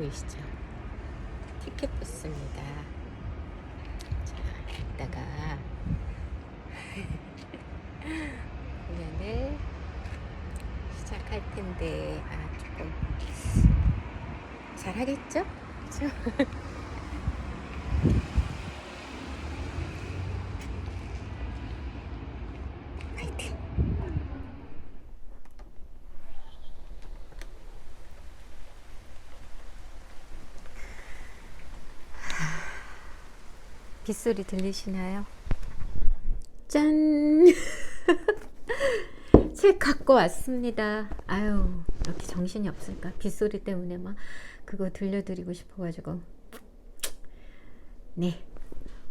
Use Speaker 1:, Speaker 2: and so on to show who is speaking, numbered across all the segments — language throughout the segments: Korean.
Speaker 1: 보이시죠? 티켓 부스입니다. 자, 이따가 공연을 시작할 텐데, 조금 잘하겠죠? 그쵸? 화이팅! 빗소리 들리시나요? 짠! 책 갖고 왔습니다. 아유, 이렇게 정신이 없을까? 빗소리 때문에 막 그거 들려드리고 싶어가지고. 네.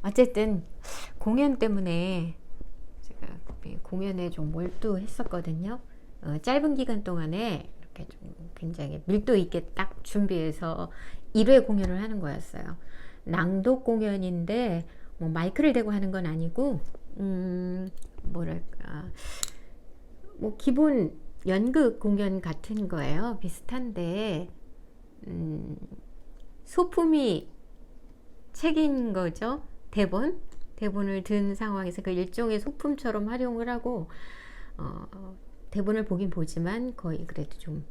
Speaker 1: 어쨌든 공연 때문에 제가 공연에 좀 몰두했었거든요. 짧은 기간 동안에 이렇게 좀 굉장히 밀도 있게 딱 준비해서 1회 공연을 하는 거였어요. 낭독 공연인데 뭐 마이크를 대고 하는 건 아니고 뭐랄까 뭐 기본 연극 공연 같은 거예요. 비슷한데 소품이 책인 거죠. 대본을 든 상황에서 그 일종의 소품처럼 활용을 하고 대본을 보긴 보지만 거의 그래도 좀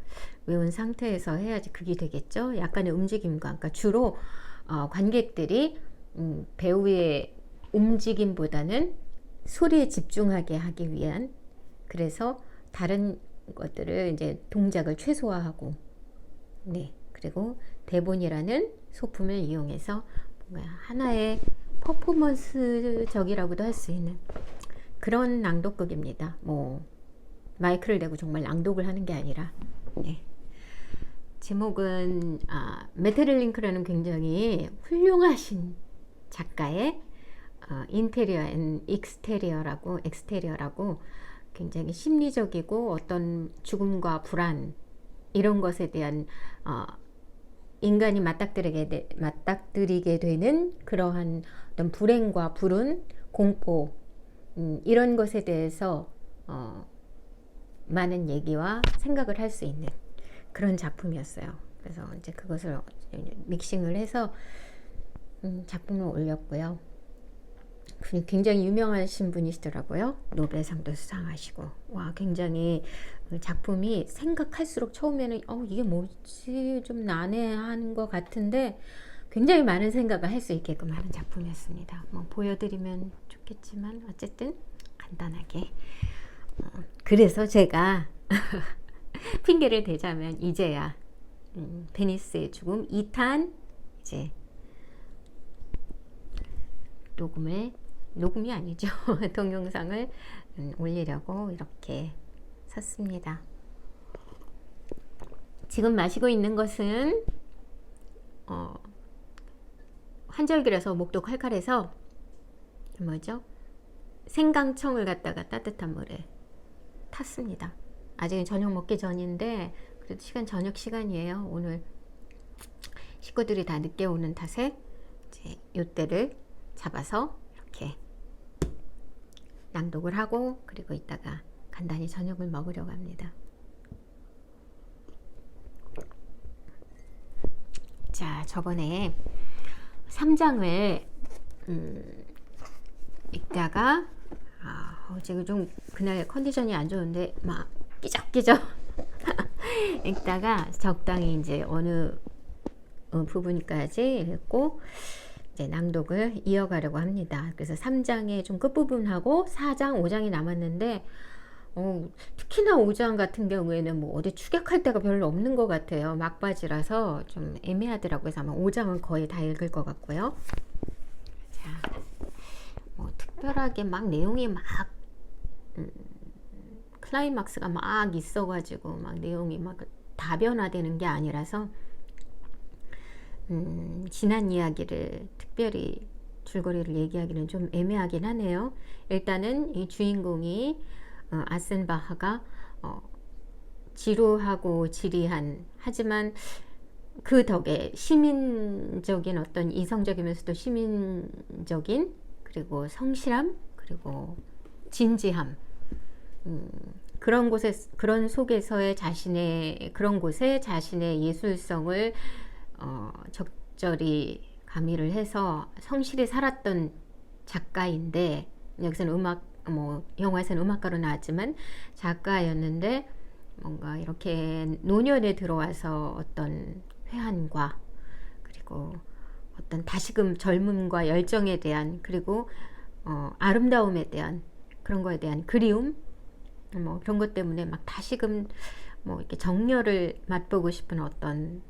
Speaker 1: 외운 상태에서 해야지 그게 되겠죠. 약간의 움직임과, 그러니까 주로 관객들이 배우의 움직임보다는 소리에 집중하게 하기 위한, 그래서 다른 것들을 이제 동작을 최소화하고, 네, 그리고 대본이라는 소품을 이용해서 뭔가 하나의 퍼포먼스적이라고도 할 수 있는 그런 낭독극입니다. 뭐 마이크를 대고 정말 낭독을 하는 게 아니라. 네. 제목은 메테르 링크라는 굉장히 훌륭하신 작가의 인테리어 앤 엑스테리어라고 굉장히 심리적이고 어떤 죽음과 불안 이런 것에 대한 인간이 맞닥뜨리게 되는 그러한 어떤 불행과 불운, 공포 이런 것에 대해서 많은 얘기와 생각을 할 수 있는 그런 작품이었어요. 그래서 이제 그것을 믹싱을 해서 작품을 올렸고요. 굉장히 유명하신 분이시더라고요. 노벨상도 수상하시고. 와, 굉장히 작품이 생각할수록 처음에는 이게 뭐지 좀 난해한 것 같은데 굉장히 많은 생각을 할 수 있게끔 하는 작품이었습니다. 뭐 보여드리면 좋겠지만 어쨌든 간단하게. 그래서 제가 핑계를 대자면 이제야 베니스의 죽음 2탄 이제 녹음이 아니죠. 동영상을 올리려고 이렇게 샀습니다. 지금 마시고 있는 것은 환절기라서 목도 칼칼해서 뭐죠? 생강청을 갖다가 따뜻한 물에 탔습니다. 아직은 저녁 먹기 전인데 그래도 저녁 시간이에요. 오늘 식구들이 다 늦게 오는 탓에 이제 요때를 잡아서 이렇게 낭독을 하고 그리고 이따가 간단히 저녁을 먹으려고 합니다. 자, 저번에 3장을 읽다가 지금 좀 그날 컨디션이 안 좋은데 막 끼적끼적 읽다가 적당히 이제 어느 부분까지 읽고 이제 낭독을 이어가려고 합니다. 그래서 3장의 좀 끝부분하고 4장, 5장이 남았는데 특히나 5장 같은 경우에는 뭐 어디 추격할 데가 별로 없는 것 같아요. 막바지라서 좀 애매하더라고요. 그래서 아마 5장은 거의 다 읽을 것 같고요. 자, 뭐 특별하게 막 내용이 막 클라이막스가 막 있어가지고 막 내용이 막 다변화되는 게 아니라서 지난 이야기를 특별히 줄거리를 얘기하기는 좀 애매하긴 하네요. 일단은 이 주인공이 아센바하가 지루하고 지리한, 하지만 그 덕에 시민적인 어떤 이성적이면서도 시민적인, 그리고 성실함, 그리고 진지함, 그런 속에서의 그런 곳에 자신의 예술성을 적절히 가미를 해서 성실히 살았던 작가인데, 여기서는 영화에서는 음악가로 나왔지만 작가였는데, 뭔가 이렇게 노년에 들어와서 어떤 회한과, 그리고 어떤 다시금 젊음과 열정에 대한, 그리고 아름다움에 대한, 그런 거에 대한 그리움, 그런 것 때문에 막 다시금 이렇게 정열을 맛보고 싶은 어떤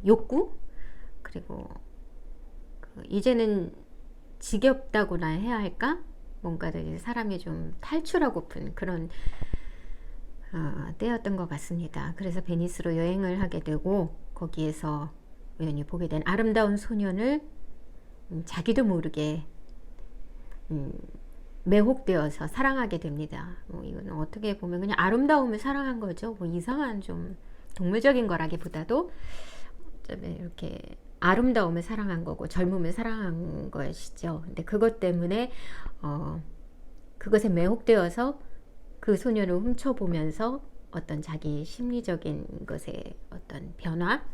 Speaker 1: 욕구, 그리고 이제는 지겹다고나 해야 할까? 뭔가를 사람이 좀 탈출하고픈 그런 때였던 것 같습니다. 그래서 베니스로 여행을 하게 되고, 거기에서 우연히 보게 된 아름다운 소년을 자기도 모르게 매혹되어서 사랑하게 됩니다. 이건 어떻게 보면 그냥 아름다움을 사랑한 거죠. 이상한 좀 동물적인 거라기보다도 이렇게 아름다움을 사랑한 거고 젊음을 사랑한 것이죠. 근데 그것 때문에 그것에 매혹되어서 그 소년을 훔쳐보면서 어떤 자기 심리적인 것의 어떤 변화,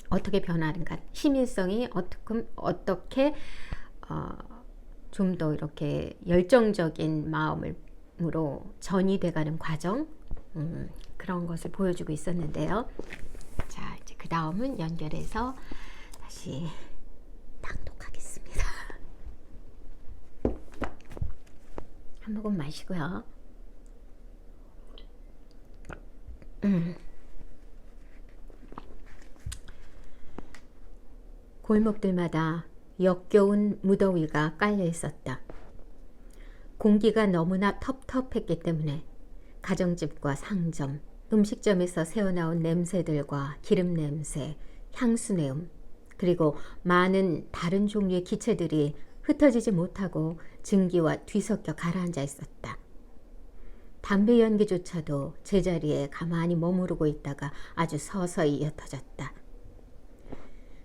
Speaker 1: 어떻게 변하는가, 시민성이 어떻게 좀 더 이렇게 열정적인 마음으로 전이돼가는 과정, 그런 것을 보여주고 있었는데요. 자, 이제 그 다음은 연결해서 다시 낭독하겠습니다. 한 모금 마시고요. 골목들마다 역겨운 무더위가 깔려 있었다. 공기가 너무나 텁텁했기 때문에 가정집과 상점, 음식점에서 새어나온 냄새들과 기름 냄새, 향수 내음, 그리고 많은 다른 종류의 기체들이 흩어지지 못하고 증기와 뒤섞여 가라앉아 있었다. 담배 연기조차도 제자리에 가만히 머무르고 있다가 아주 서서히 옅어졌다.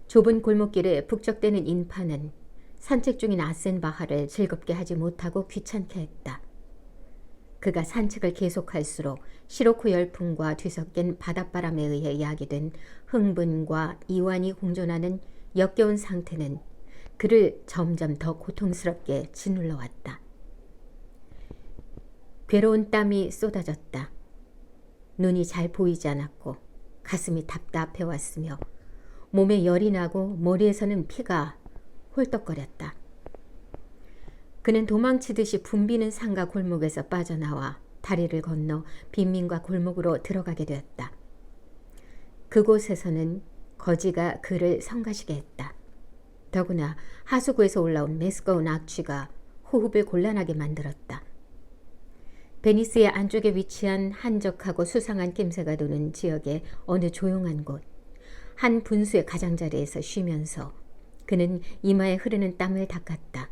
Speaker 1: 좁은 골목길에 북적대는 인파는 산책 중인 아센바하를 즐겁게 하지 못하고 귀찮게 했다. 그가 산책을 계속할수록 시로코 열풍과 뒤섞인 바닷바람에 의해 야기된 흥분과 이완이 공존하는 역겨운 상태는 그를 점점 더 고통스럽게 짓눌러 왔다. 괴로운 땀이 쏟아졌다. 눈이 잘 보이지 않았고 가슴이 답답해 왔으며 몸에 열이 나고 머리에서는 피가 홀떡거렸다. 그는 도망치듯이 붐비는 상가 골목에서 빠져나와 다리를 건너 빈민가 골목으로 들어가게 되었다. 그곳에서는 거지가 그를 성가시게 했다. 더구나 하수구에서 올라온 메스꺼운 악취가 호흡을 곤란하게 만들었다. 베니스의 안쪽에 위치한 한적하고 수상한 낌새가 도는 지역의 어느 조용한 곳, 한 분수의 가장자리에서 쉬면서 그는 이마에 흐르는 땀을 닦았다.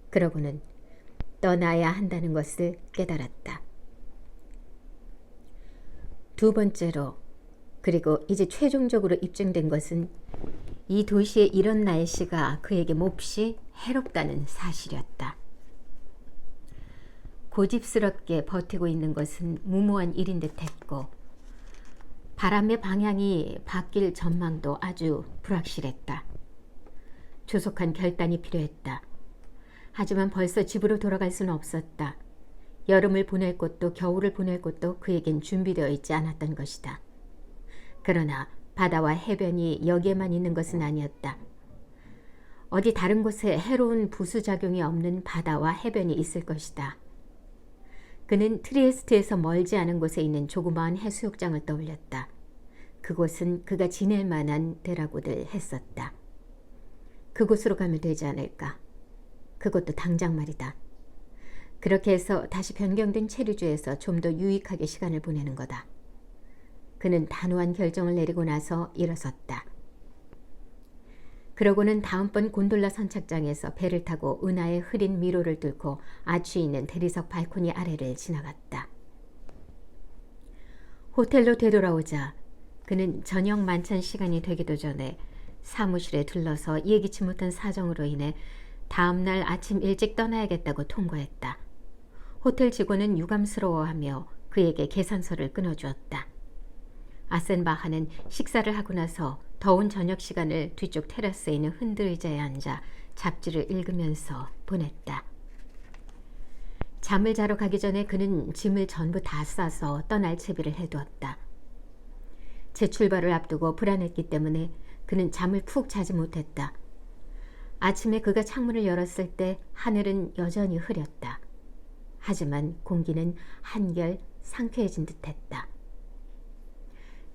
Speaker 1: 그러고는 떠나야 한다는 것을 깨달았다. 두 번째로, 그리고 이제 최종적으로 입증된 것은 이 도시의 이런 날씨가 그에게 몹시 해롭다는 사실이었다. 고집스럽게 버티고 있는 것은 무모한 일인 듯했고 바람의 방향이 바뀔 전망도 아주 불확실했다. 조속한 결단이 필요했다. 하지만 벌써 집으로 돌아갈 수는 없었다. 여름을 보낼 곳도 겨울을 보낼 곳도 그에겐 준비되어 있지 않았던 것이다. 그러나 바다와 해변이 여기에만 있는 것은 아니었다. 어디 다른 곳에 해로운 부수작용이 없는 바다와 해변이 있을 것이다. 그는 트리에스트에서 멀지 않은 곳에 있는 조그마한 해수욕장을 떠올렸다. 그곳은 그가 지낼 만한 데라고들 했었다. 그곳으로 가면 되지 않을까? 그것도 당장 말이다. 그렇게 해서 다시 변경된 체류주에서 좀 더 유익하게 시간을 보내는 거다. 그는 단호한 결정을 내리고 나서 일어섰다. 그러고는 다음번 곤돌라 선착장에서 배를 타고 은하의 흐린 미로를 뚫고 아취 있는 대리석 발코니 아래를 지나갔다. 호텔로 되돌아오자 그는 저녁 만찬 시간이 되기도 전에 사무실에 들러서 예기치 못한 사정으로 인해 다음날 아침 일찍 떠나야겠다고 통보했다. 호텔 직원은 유감스러워하며 그에게 계산서를 끊어주었다. 아센바하는 식사를 하고 나서 더운 저녁 시간을 뒤쪽 테라스에 있는 흔들의자에 앉아 잡지를 읽으면서 보냈다. 잠을 자러 가기 전에 그는 짐을 전부 다 싸서 떠날 채비를 해두었다. 재출발을 앞두고 불안했기 때문에 그는 잠을 푹 자지 못했다. 아침에 그가 창문을 열었을 때 하늘은 여전히 흐렸다. 하지만 공기는 한결 상쾌해진 듯했다.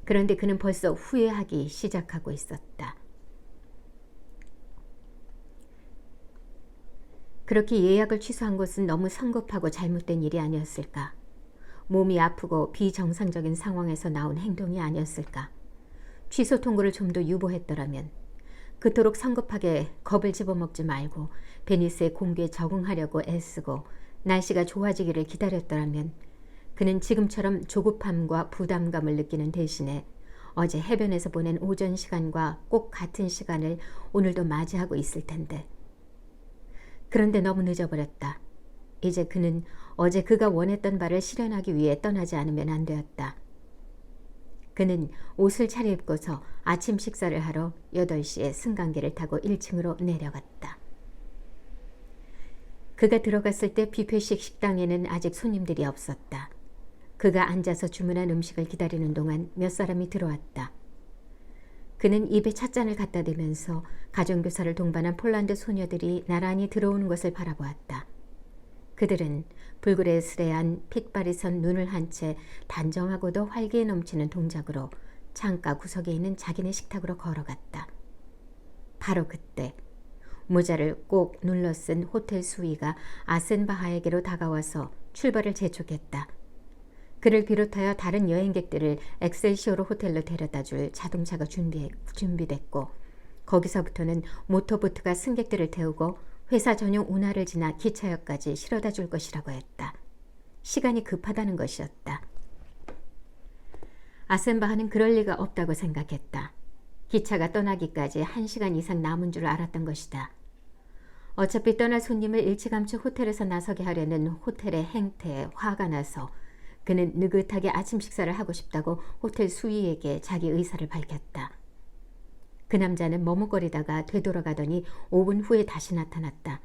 Speaker 1: 그런데 그는 벌써 후회하기 시작하고 있었다. 그렇게 예약을 취소한 것은 너무 성급하고 잘못된 일이 아니었을까? 몸이 아프고 비정상적인 상황에서 나온 행동이 아니었을까? 취소 통보를 좀 더 유보했더라면, 그토록 성급하게 겁을 집어먹지 말고 베니스의 공기에 적응하려고 애쓰고 날씨가 좋아지기를 기다렸더라면 그는 지금처럼 조급함과 부담감을 느끼는 대신에 어제 해변에서 보낸 오전 시간과 꼭 같은 시간을 오늘도 맞이하고 있을 텐데. 그런데 너무 늦어버렸다. 이제 그는 어제 그가 원했던 바를 실현하기 위해 떠나지 않으면 안 되었다. 그는 옷을 차려입고서 아침 식사를 하러 8시에 승강기를 타고 1층으로 내려갔다. 그가 들어갔을 때 뷔페식 식당에는 아직 손님들이 없었다. 그가 앉아서 주문한 음식을 기다리는 동안 몇 사람이 들어왔다. 그는 입에 찻잔을 갖다 대면서 가정교사를 동반한 폴란드 소녀들이 나란히 들어오는 것을 바라보았다. 그들은 불그레스레한 핏발이 선 눈을 한 채 단정하고도 활기에 넘치는 동작으로 창가 구석에 있는 자기네 식탁으로 걸어갔다. 바로 그때 모자를 꼭 눌러 쓴 호텔 수위가 아센바하에게로 다가와서 출발을 재촉했다. 그를 비롯하여 다른 여행객들을 엑셀시오르 호텔로 데려다줄 자동차가 준비됐고, 거기서부터는 모터보트가 승객들을 태우고 회사 전용 운하를 지나 기차역까지 실어다 줄 것이라고 했다. 시간이 급하다는 것이었다. 아센바하는 그럴 리가 없다고 생각했다. 기차가 떠나기까지 1시간 이상 남은 줄 알았던 것이다. 어차피 떠날 손님을 일찌감치 호텔에서 나서게 하려는 호텔의 행태에 화가 나서 그는 느긋하게 아침 식사를 하고 싶다고 호텔 수위에게 자기 의사를 밝혔다. 그 남자는 머뭇거리다가 되돌아가더니 5분 후에 다시 나타났다.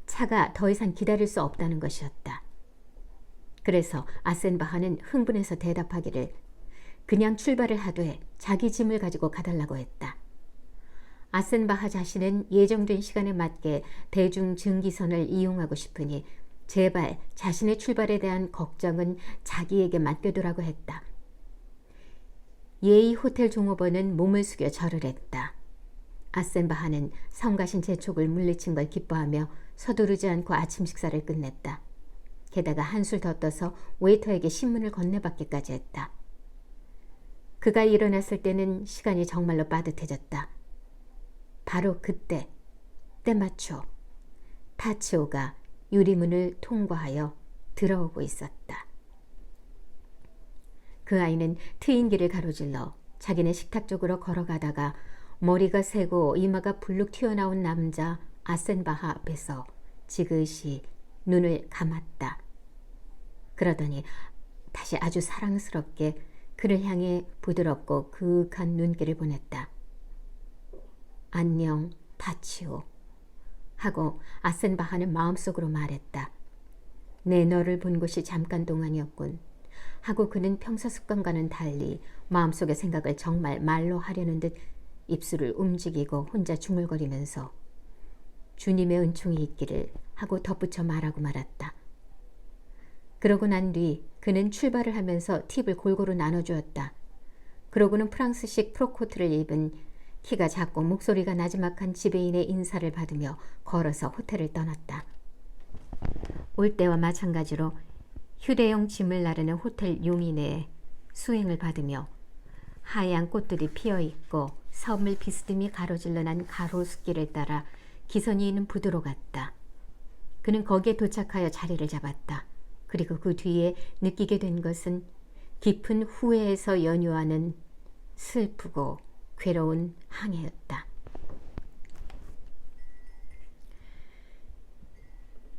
Speaker 1: 차가 더 이상 기다릴 수 없다는 것이었다. 그래서 아센바하는 흥분해서 대답하기를 그냥 출발을 하되 자기 짐을 가지고 가달라고 했다. 아센바하 자신은 예정된 시간에 맞게 대중 증기선을 이용하고 싶으니 제발 자신의 출발에 대한 걱정은 자기에게 맡겨두라고 했다. 예의 호텔 종업원은 몸을 숙여 절을 했다. 아센바하는 성가신 재촉을 물리친 걸 기뻐하며 서두르지 않고 아침 식사를 끝냈다. 게다가 한술 더 떠서 웨이터에게 신문을 건네받기까지 했다. 그가 일어났을 때는 시간이 정말로 빠듯해졌다. 바로 그때 때맞춰 타치오가 유리문을 통과하여 들어오고 있었다. 그 아이는 트인 길을 가로질러 자기네 식탁 쪽으로 걸어가다가 머리가 새고 이마가 불룩 튀어나온 남자 아센바하 앞에서 지그시 눈을 감았다. 그러더니 다시 아주 사랑스럽게 그를 향해 부드럽고 그윽한 눈길을 보냈다. 안녕, 타치오. 하고 아센바하는 마음속으로 말했다. 내 너를 본 것이 잠깐 동안이었군. 하고 그는 평소 습관과는 달리 마음속의 생각을 정말 말로 하려는 듯 입술을 움직이고 혼자 중얼거리면서 주님의 은총이 있기를 하고 덧붙여 말하고 말았다. 그러고 난 뒤 그는 출발을 하면서 팁을 골고루 나눠주었다. 그러고는 프랑스식 프로코트를 입은 키가 작고 목소리가 나지막한 지배인의 인사를 받으며 걸어서 호텔을 떠났다. 올 때와 마찬가지로 휴대용 짐을 나르는 호텔 용인에 수행을 받으며 하얀 꽃들이 피어있고 섬을 비스듬히 가로질러 난 가로수길을 따라 기선이 있는 부두로 갔다. 그는 거기에 도착하여 자리를 잡았다. 그리고 그 뒤에 느끼게 된 것은 깊은 후회에서 연유하는 슬프고 괴로운 항해였다.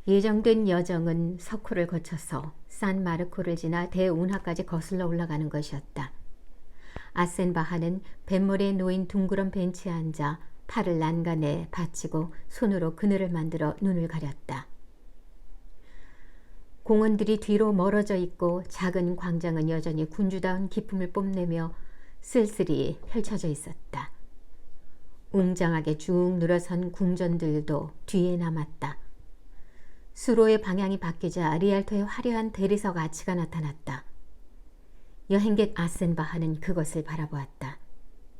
Speaker 1: 예정된 여정은 석호를 거쳐서 산마르코를 지나 대운하까지 거슬러 올라가는 것이었다. 아센바하는 뱃머리에 놓인 둥그런 벤치에 앉아 팔을 난간에 받치고 손으로 그늘을 만들어 눈을 가렸다. 공원들이 뒤로 멀어져 있고 작은 광장은 여전히 군주다운 기품을 뽐내며 쓸쓸히 펼쳐져 있었다. 웅장하게 쭉 늘어선 궁전들도 뒤에 남았다. 수로의 방향이 바뀌자 리알토의 화려한 대리석 아치가 나타났다. 여행객 아센바하는 그것을 바라보았다.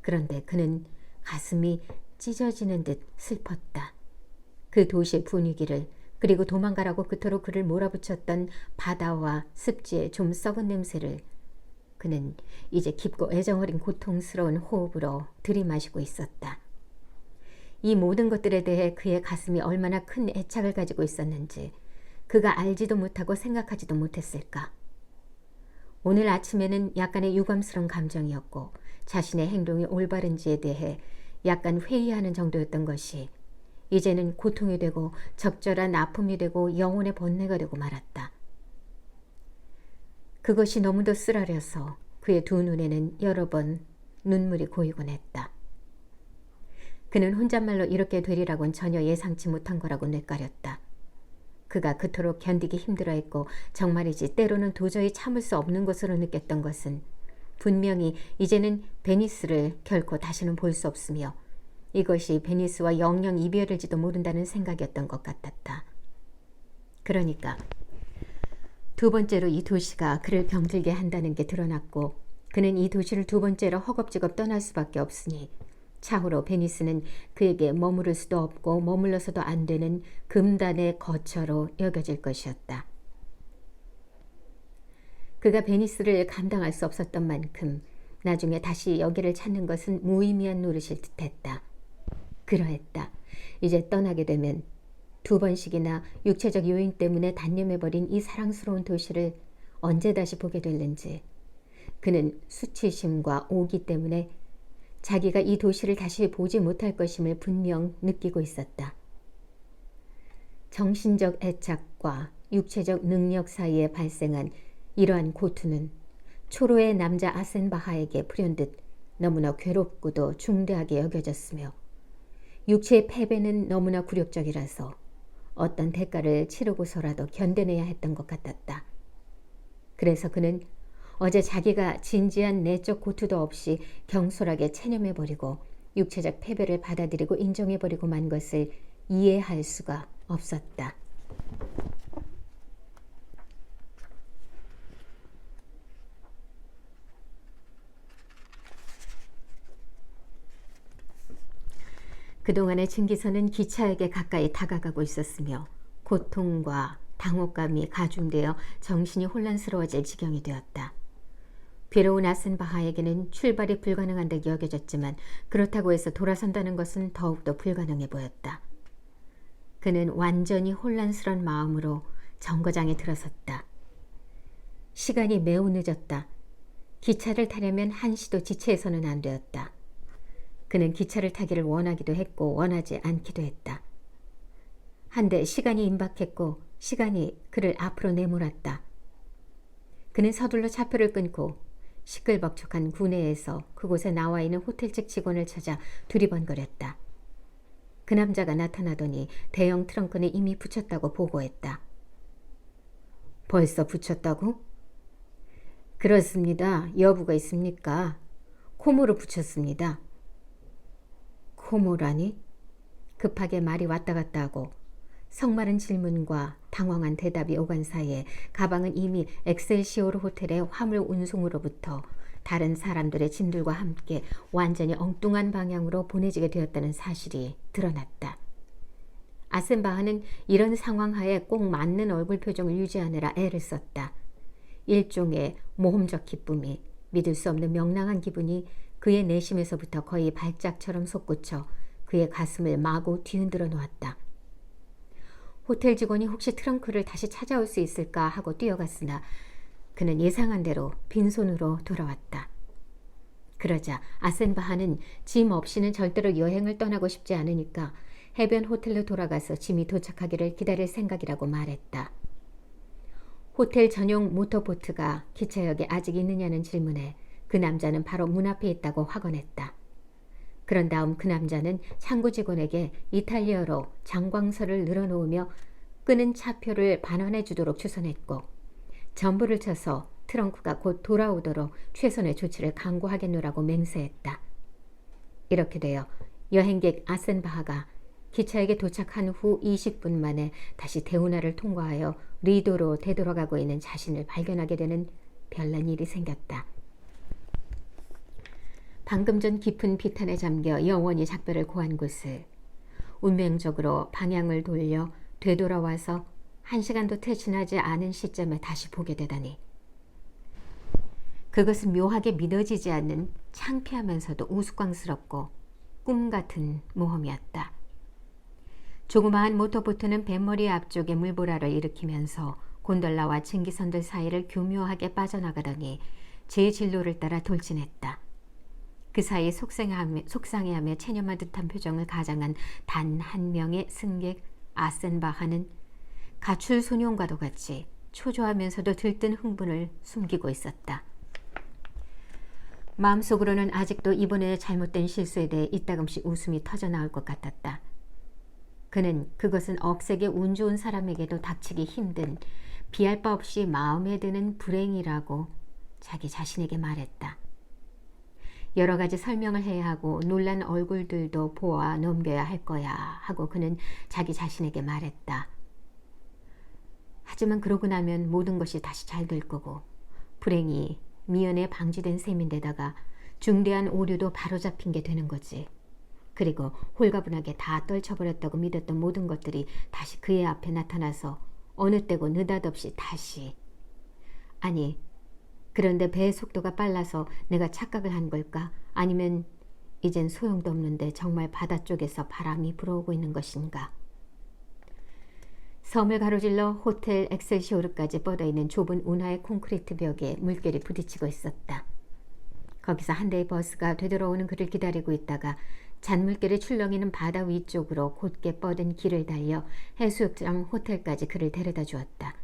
Speaker 1: 그런데 그는 가슴이 찢어지는 듯 슬펐다. 그 도시의 분위기를, 그리고 도망가라고 그토록 그를 몰아붙였던 바다와 습지의 좀 썩은 냄새를 그는 이제 깊고 애정어린 고통스러운 호흡으로 들이마시고 있었다. 이 모든 것들에 대해 그의 가슴이 얼마나 큰 애착을 가지고 있었는지 그가 알지도 못하고 생각하지도 못했을까. 오늘 아침에는 약간의 유감스러운 감정이었고 자신의 행동이 올바른지에 대해 약간 회의하는 정도였던 것이 이제는 고통이 되고 적절한 아픔이 되고 영혼의 번뇌가 되고 말았다. 그것이 너무도 쓰라려서 그의 두 눈에는 여러 번 눈물이 고이곤 했다. 그는 혼잣말로 이렇게 되리라고는 전혀 예상치 못한 거라고 뇌까렸다. 그가 그토록 견디기 힘들어했고 정말이지 때로는 도저히 참을 수 없는 것으로 느꼈던 것은 분명히 이제는 베니스를 결코 다시는 볼 수 없으며 이것이 베니스와 영영 이별일지도 모른다는 생각이었던 것 같았다. 그러니까 두 번째로 이 도시가 그를 병들게 한다는 게 드러났고 그는 이 도시를 두 번째로 허겁지겁 떠날 수밖에 없으니 차후로 베니스는 그에게 머무를 수도 없고 머물러서도 안 되는 금단의 거처로 여겨질 것이었다. 그가 베니스를 감당할 수 없었던 만큼 나중에 다시 여기를 찾는 것은 무의미한 노릇일 듯했다. 그러했다. 이제 떠나게 되면 두 번씩이나 육체적 요인 때문에 단념해버린 이 사랑스러운 도시를 언제 다시 보게 될는지 그는 수치심과 오기 때문에 자기가 이 도시를 다시 보지 못할 것임을 분명 느끼고 있었다. 정신적 애착과 육체적 능력 사이에 발생한 이러한 고투는 초로의 남자 아센바하에게 불현듯 너무나 괴롭고도 중대하게 여겨졌으며 육체의 패배는 너무나 굴욕적이라서 어떤 대가를 치르고서라도 견뎌내야 했던 것 같았다. 그래서 그는 어제 자기가 진지한 내적 고투도 없이 경솔하게 체념해버리고 육체적 패배를 받아들이고 인정해버리고 만 것을 이해할 수가 없었다. 그동안의 증기선은 기차에게 가까이 다가가고 있었으며 고통과 당혹감이 가중되어 정신이 혼란스러워질 지경이 되었다. 괴로운 아센바하에게는 출발이 불가능한 듯 여겨졌지만 그렇다고 해서 돌아선다는 것은 더욱더 불가능해 보였다. 그는 완전히 혼란스러운 마음으로 정거장에 들어섰다. 시간이 매우 늦었다. 기차를 타려면 한시도 지체해서는 안 되었다. 그는 기차를 타기를 원하기도 했고 원하지 않기도 했다. 한데 시간이 임박했고 시간이 그를 앞으로 내몰았다. 그는 서둘러 차표를 끊고 시끌벅적한 구내에서 그곳에 나와 있는 호텔 측 직원을 찾아 두리번거렸다. 그 남자가 나타나더니 대형 트렁크는 이미 붙였다고 보고했다. 벌써 붙였다고? 그렇습니다. 여부가 있습니까? 코모로 붙였습니다. 코모라니? 급하게 말이 왔다 갔다 하고 성마른 질문과 당황한 대답이 오간 사이에 가방은 이미 엑셀시오르 호텔의 화물 운송으로부터 다른 사람들의 짐들과 함께 완전히 엉뚱한 방향으로 보내지게 되었다는 사실이 드러났다. 아센바하는 이런 상황 하에 꼭 맞는 얼굴 표정을 유지하느라 애를 썼다. 일종의 모험적 기쁨이, 믿을 수 없는 명랑한 기분이 그의 내심에서부터 거의 발작처럼 솟구쳐 그의 가슴을 마구 뒤흔들어 놓았다. 호텔 직원이 혹시 트렁크를 다시 찾아올 수 있을까 하고 뛰어갔으나 그는 예상한 대로 빈손으로 돌아왔다. 그러자 아센바하는 짐 없이는 절대로 여행을 떠나고 싶지 않으니까 해변 호텔로 돌아가서 짐이 도착하기를 기다릴 생각이라고 말했다. 호텔 전용 모터보트가 기차역에 아직 있느냐는 질문에 그 남자는 바로 문 앞에 있다고 확언했다. 그런 다음 그 남자는 창구 직원에게 이탈리아어로 장광설을 늘어놓으며 끄는 차표를 반환해 주도록 주선했고 전부를 쳐서 트렁크가 곧 돌아오도록 최선의 조치를 강구하겠노라고 맹세했다. 이렇게 되어 여행객 아센바하가 기차역에 도착한 후 20분 만에 다시 대운하를 통과하여 리도로 되돌아가고 있는 자신을 발견하게 되는 별난 일이 생겼다. 방금 전 깊은 비탄에 잠겨 영원히 작별을 고한 곳을 운명적으로 방향을 돌려 되돌아와서 1시간도 채 지나지 않은 시점에 다시 보게 되다니. 그것은 묘하게 믿어지지 않는 창피하면서도 우스꽝스럽고 꿈같은 모험이었다. 조그마한 모터보트는 뱃머리 앞쪽에 물보라를 일으키면서 곤돌라와 증기선들 사이를 교묘하게 빠져나가더니 제 진로를 따라 돌진했다. 그 사이 속상해하며 체념한 듯한 표정을 가장한 단 한 명의 승객 아센바하는 가출 소년과도 같이 초조하면서도 들뜬 흥분을 숨기고 있었다. 마음속으로는 아직도 이번에 잘못된 실수에 대해 이따금씩 웃음이 터져나올 것 같았다. 그는 그것은 억세게 운 좋은 사람에게도 닥치기 힘든 비할 바 없이 마음에 드는 불행이라고 자기 자신에게 말했다. 여러 가지 설명을 해야 하고 놀란 얼굴들도 보아 넘겨야 할 거야 하고 그는 자기 자신에게 말했다. 하지만 그러고 나면 모든 것이 다시 잘 될 거고 불행이 미연에 방지된 셈인데다가 중대한 오류도 바로잡힌 게 되는 거지. 그리고 홀가분하게 다 떨쳐버렸다고 믿었던 모든 것들이 다시 그의 앞에 나타나서 어느 때고 느닷없이 다시. 아니, 그런데 배의 속도가 빨라서 내가 착각을 한 걸까? 아니면 이젠 소용도 없는데 정말 바다 쪽에서 바람이 불어오고 있는 것인가? 섬을 가로질러 호텔 엑셀시오르까지 뻗어있는 좁은 운하의 콘크리트 벽에 물결이 부딪히고 있었다. 거기서 한 대의 버스가 되돌아오는 그를 기다리고 있다가 잔물결이 출렁이는 바다 위쪽으로 곧게 뻗은 길을 달려 해수욕장 호텔까지 그를 데려다 주었다.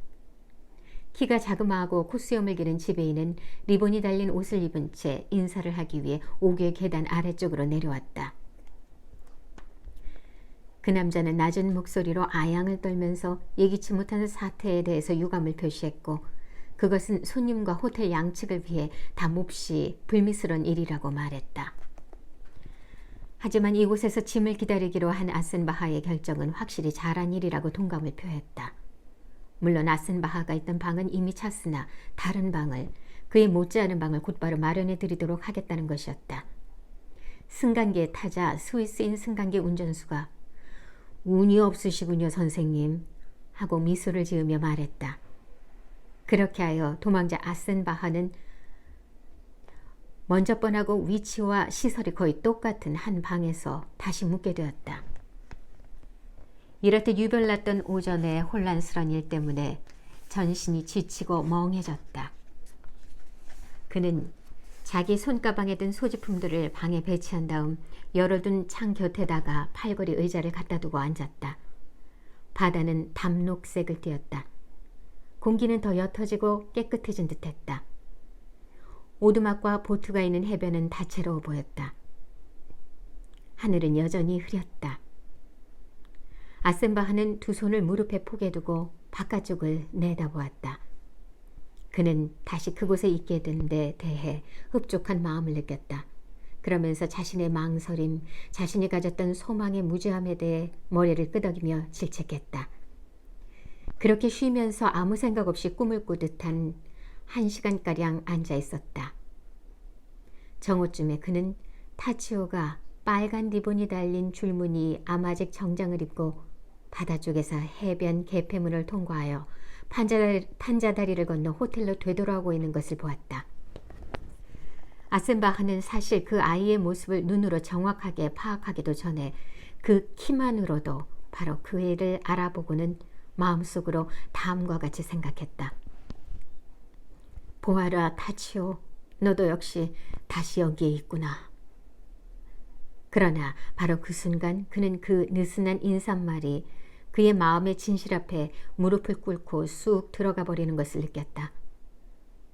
Speaker 1: 키가 자그마하고 코수염을 기른 지배인은 리본이 달린 옷을 입은 채 인사를 하기 위해 5개 계단 아래쪽으로 내려왔다. 그 남자는 낮은 목소리로 아양을 떨면서 예기치 못한 사태에 대해서 유감을 표시했고 그것은 손님과 호텔 양측을 위해 다 몹시 불미스러운 일이라고 말했다. 하지만 이곳에서 짐을 기다리기로 한 아센바하의 결정은 확실히 잘한 일이라고 동감을 표했다. 물론 아센바하가 있던 방은 이미 찼으나 다른 방을, 그의 못지않은 방을 곧바로 마련해 드리도록 하겠다는 것이었다. 승강기에 타자 스위스인 승강기 운전수가 운이 없으시군요 선생님 하고 미소를 지으며 말했다. 그렇게 하여 도망자 아센바하는 먼저 뻔하고 위치와 시설이 거의 똑같은 한 방에서 다시 묵게 되었다. 이렇듯 유별났던 오전의 혼란스러운 일 때문에 전신이 지치고 멍해졌다. 그는 자기 손가방에 든 소지품들을 방에 배치한 다음 열어둔 창 곁에다가 팔걸이 의자를 갖다 두고 앉았다. 바다는 담록색을 띠었다. 공기는 더 옅어지고 깨끗해진 듯했다. 오두막과 보트가 있는 해변은 다채로워 보였다. 하늘은 여전히 흐렸다. 아센바하는 두 손을 무릎에 포개 두고 바깥쪽을 내다보았다. 그는 다시 그곳에 있게 된 데 대해 흡족한 마음을 느꼈다. 그러면서 자신의 망설임, 자신이 가졌던 소망의 무지함에 대해 머리를 끄덕이며 질책했다. 그렇게 쉬면서 아무 생각 없이 꿈을 꾸듯 한 1시간가량 앉아 있었다. 정오쯤에 그는 타치오가 빨간 리본이 달린 줄무늬 아마직 정장을 입고 바다 쪽에서 해변 개폐문을 통과하여 판자다리를 건너 호텔로 되돌아오고 있는 것을 보았다. 아센바하는 사실 그 아이의 모습을 눈으로 정확하게 파악하기도 전에 그 키만으로도 바로 그 애를 알아보고는 마음속으로 다음과 같이 생각했다. 보아라 타치오, 너도 역시 다시 여기에 있구나. 그러나 바로 그 순간 그는 그 느슨한 인사말이 그의 마음의 진실 앞에 무릎을 꿇고 쑥 들어가 버리는 것을 느꼈다.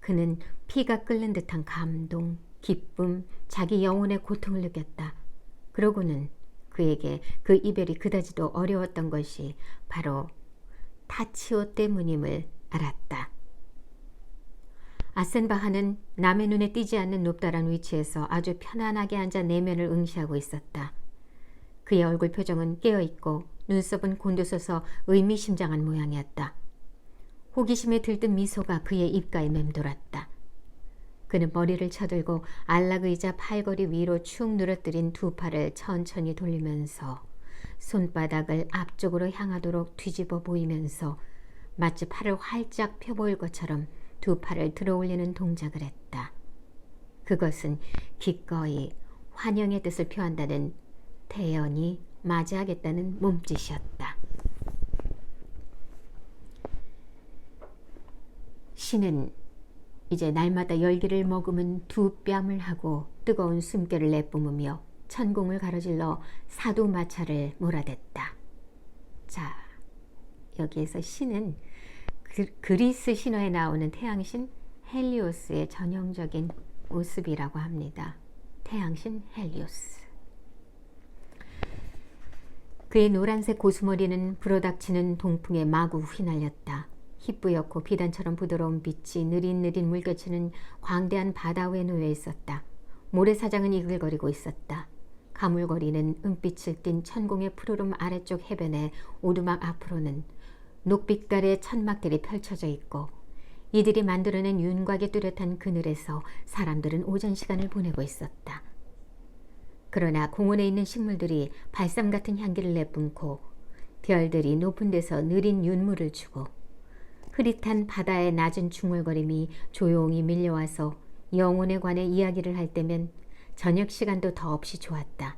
Speaker 1: 그는 피가 끓는 듯한 감동, 기쁨, 자기 영혼의 고통을 느꼈다. 그러고는 그에게 그 이별이 그다지도 어려웠던 것이 바로 타치오 때문임을 알았다. 아센바하는 남의 눈에 띄지 않는 높다란 위치에서 아주 편안하게 앉아 내면을 응시하고 있었다. 그의 얼굴 표정은 깨어있고 눈썹은 곤두서서 의미심장한 모양이었다. 호기심에 들뜬 미소가 그의 입가에 맴돌았다. 그는 머리를 쳐들고 안락의자 팔걸이 위로 축 늘어뜨린 두 팔을 천천히 돌리면서 손바닥을 앞쪽으로 향하도록 뒤집어 보이면서 마치 팔을 활짝 펴보일 것처럼 두 팔을 들어올리는 동작을 했다. 그것은 기꺼이 환영의 뜻을 표한다는 태연히 맞이하겠다는 몸짓이었다. 신은 이제 날마다 열기를 머금은 두 뺨을 하고 뜨거운 숨결을 내뿜으며 천공을 가로질러 사두마차를 몰아댔다. 자, 여기에서 신은 그리스 신화에 나오는 태양신 헬리오스의 전형적인 모습이라고 합니다. 태양신 헬리오스. 그의 노란색 고수머리는 불어닥치는 동풍에 마구 휘날렸다. 희뿌옇고 비단처럼 부드러운 빛이 느릿느릿 물결치는 광대한 바다 위에 놓여 있었다. 모래사장은 이글거리고 있었다. 가물거리는 은빛을 띤 천공의 푸르름 아래쪽 해변에 오두막 앞으로는 녹빛깔의 천막들이 펼쳐져 있고 이들이 만들어낸 윤곽이 뚜렷한 그늘에서 사람들은 오전 시간을 보내고 있었다. 그러나 공원에 있는 식물들이 발삼 같은 향기를 내뿜고 별들이 높은 데서 느린 윤물을 주고 흐릿한 바다의 낮은 중얼거림이 조용히 밀려와서 영혼에 관해 이야기를 할 때면 저녁 시간도 더없이 좋았다.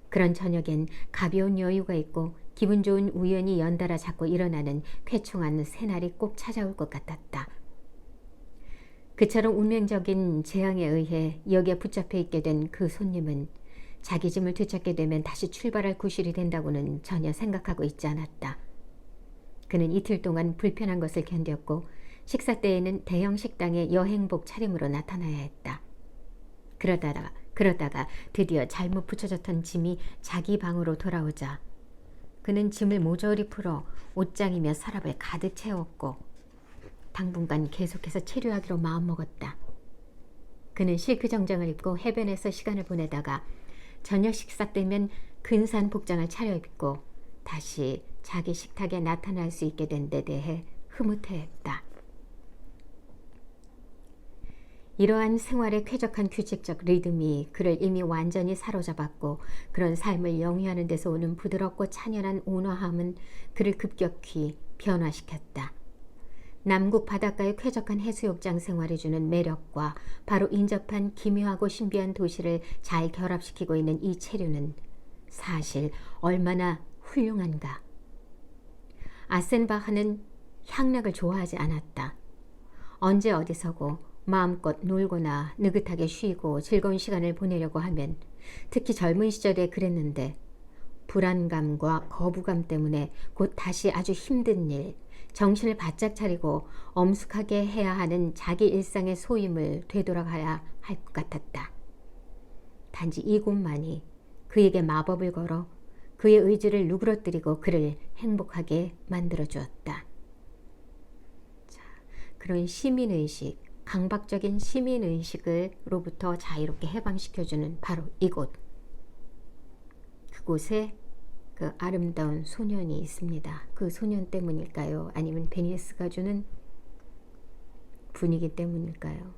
Speaker 1: 그런 저녁엔 가벼운 여유가 있고 기분 좋은 우연이 연달아 자꾸 일어나는 쾌청한 새날이 꼭 찾아올 것 같았다. 그처럼 운명적인 재앙에 의해 여기에 붙잡혀 있게 된 그 손님은 자기 짐을 되찾게 되면 다시 출발할 구실이 된다고는 전혀 생각하고 있지 않았다. 그는 이틀 동안 불편한 것을 견뎠고 식사 때에는 대형 식당에 여행복 차림으로 나타나야 했다. 그러다가 드디어 잘못 붙여졌던 짐이 자기 방으로 돌아오자 그는 짐을 모조리 풀어 옷장이며 서랍을 가득 채웠고 당분간 계속해서 체류하기로 마음먹었다. 그는 실크 정장을 입고 해변에서 시간을 보내다가 저녁 식사 때면 근사한 복장을 차려입고 다시 자기 식탁에 나타날 수 있게 된 데 대해 흐뭇해했다. 이러한 생활의 쾌적한 규칙적 리듬이 그를 이미 완전히 사로잡았고 그런 삶을 영위하는 데서 오는 부드럽고 찬연한 온화함은 그를 급격히 변화시켰다. 남극 바닷가의 쾌적한 해수욕장 생활이 주는 매력과 바로 인접한 기묘하고 신비한 도시를 잘 결합시키고 있는 이 체류는 사실 얼마나 훌륭한가. 아센바하는 향락을 좋아하지 않았다. 언제 어디서고 마음껏 놀거나 느긋하게 쉬고 즐거운 시간을 보내려고 하면 특히 젊은 시절에 그랬는데 불안감과 거부감 때문에 곧 다시 아주 힘든 일, 정신을 바짝 차리고 엄숙하게 해야 하는 자기 일상의 소임을 되돌아가야 할 것 같았다. 단지 이곳만이 그에게 마법을 걸어 그의 의지를 누그러뜨리고 그를 행복하게 만들어주었다. 자, 그런 시민의식, 강박적인 시민의식으로부터 자유롭게 해방시켜주는 바로 이곳. 그곳에 그 아름다운 소년이 있습니다. 그 소년 때문일까요? 아니면 베니스가 주는 분위기 때문일까요?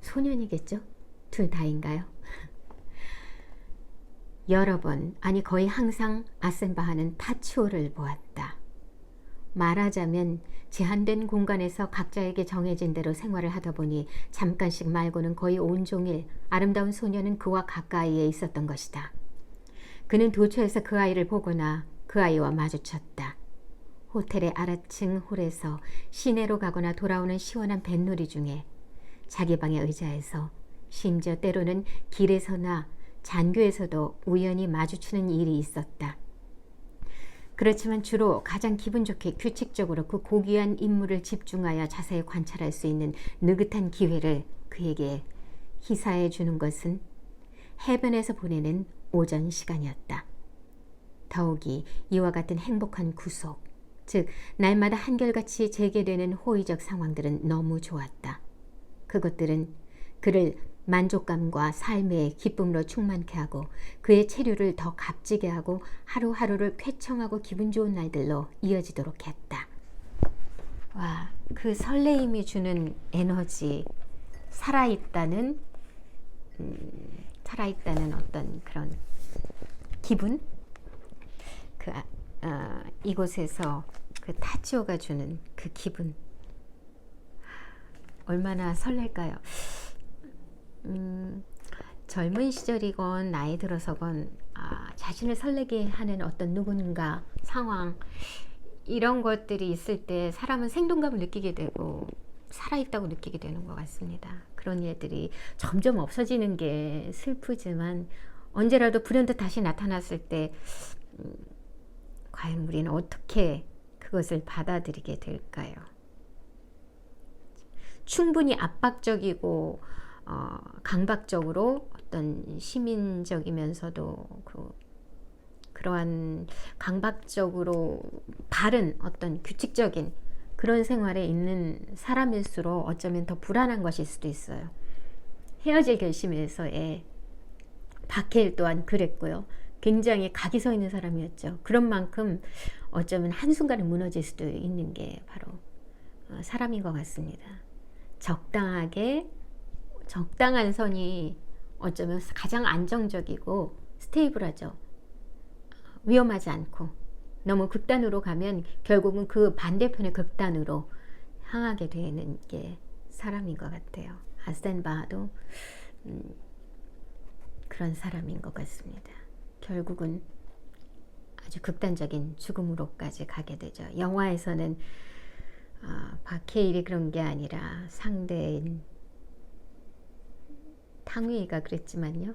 Speaker 1: 소년이겠죠? 둘 다인가요? 여러 번, 아니 거의 항상 아센바하는 타치오를 보았다. 말하자면 제한된 공간에서 각자에게 정해진 대로 생활을 하다 보니 잠깐씩 말고는 거의 온종일 아름다운 소녀는 그와 가까이에 있었던 것이다. 그는 도처에서 그 아이를 보거나 그 아이와 마주쳤다. 호텔의 아래층 홀에서 시내로 가거나 돌아오는 시원한 뱃놀이 중에 자기 방의 의자에서 심지어 때로는 길에서나 잔교에서도 우연히 마주치는 일이 있었다. 그렇지만 주로 가장 기분 좋게 규칙적으로 그 고귀한 인물을 집중하여 자세히 관찰할 수 있는 느긋한 기회를 그에게 희사해 주는 것은 해변에서 보내는 오전 시간이었다. 더욱이 이와 같은 행복한 구속, 즉 날마다 한결같이 재개되는 호의적 상황들은 너무 좋았다. 그것들은 그를 만족감과 삶의 기쁨으로 충만케 하고 그의 체류를 더 값지게 하고 하루하루를 쾌청하고 기분 좋은 날들로 이어지도록 했다. 와, 그 설레임이 주는 에너지, 살아있다는 어떤 그런 기분, 이곳에서 그 타치오가 주는 그 기분, 얼마나 설렐까요? 젊은 시절이건 나이 들어서건 자신을 설레게 하는 어떤 누군가, 상황, 이런 것들이 있을 때 사람은 생동감을 느끼게 되고 살아있다고 느끼게 되는 것 같습니다. 그런 일들이 점점 없어지는 게 슬프지만 언제라도 불현듯 다시 나타났을 때 과연 우리는 어떻게 그것을 받아들이게 될까요? 충분히 압박적이고 강박적으로 어떤 시민적이면서도 그러한 강박적으로 바른 어떤 규칙적인 그런 생활에 있는 사람일수록 어쩌면 더 불안한 것일 수도 있어요. 헤어질 결심에서의 박해일 또한 그랬고요. 굉장히 각이 서 있는 사람이었죠. 그런 만큼 어쩌면 한순간에 무너질 수도 있는 게 바로 사람인 것 같습니다. 적당한 선이 어쩌면 가장 안정적이고 스테이블하죠. 위험하지 않고 너무 극단으로 가면 결국은 그 반대편의 극단으로 향하게 되는 게 사람인 것 같아요. 아센 바도 그런 사람인 것 같습니다. 결국은 아주 극단적인 죽음으로까지 가게 되죠. 영화에서는 박해일이 그런 게 아니라 상대인 탕웨이가 그랬지만요.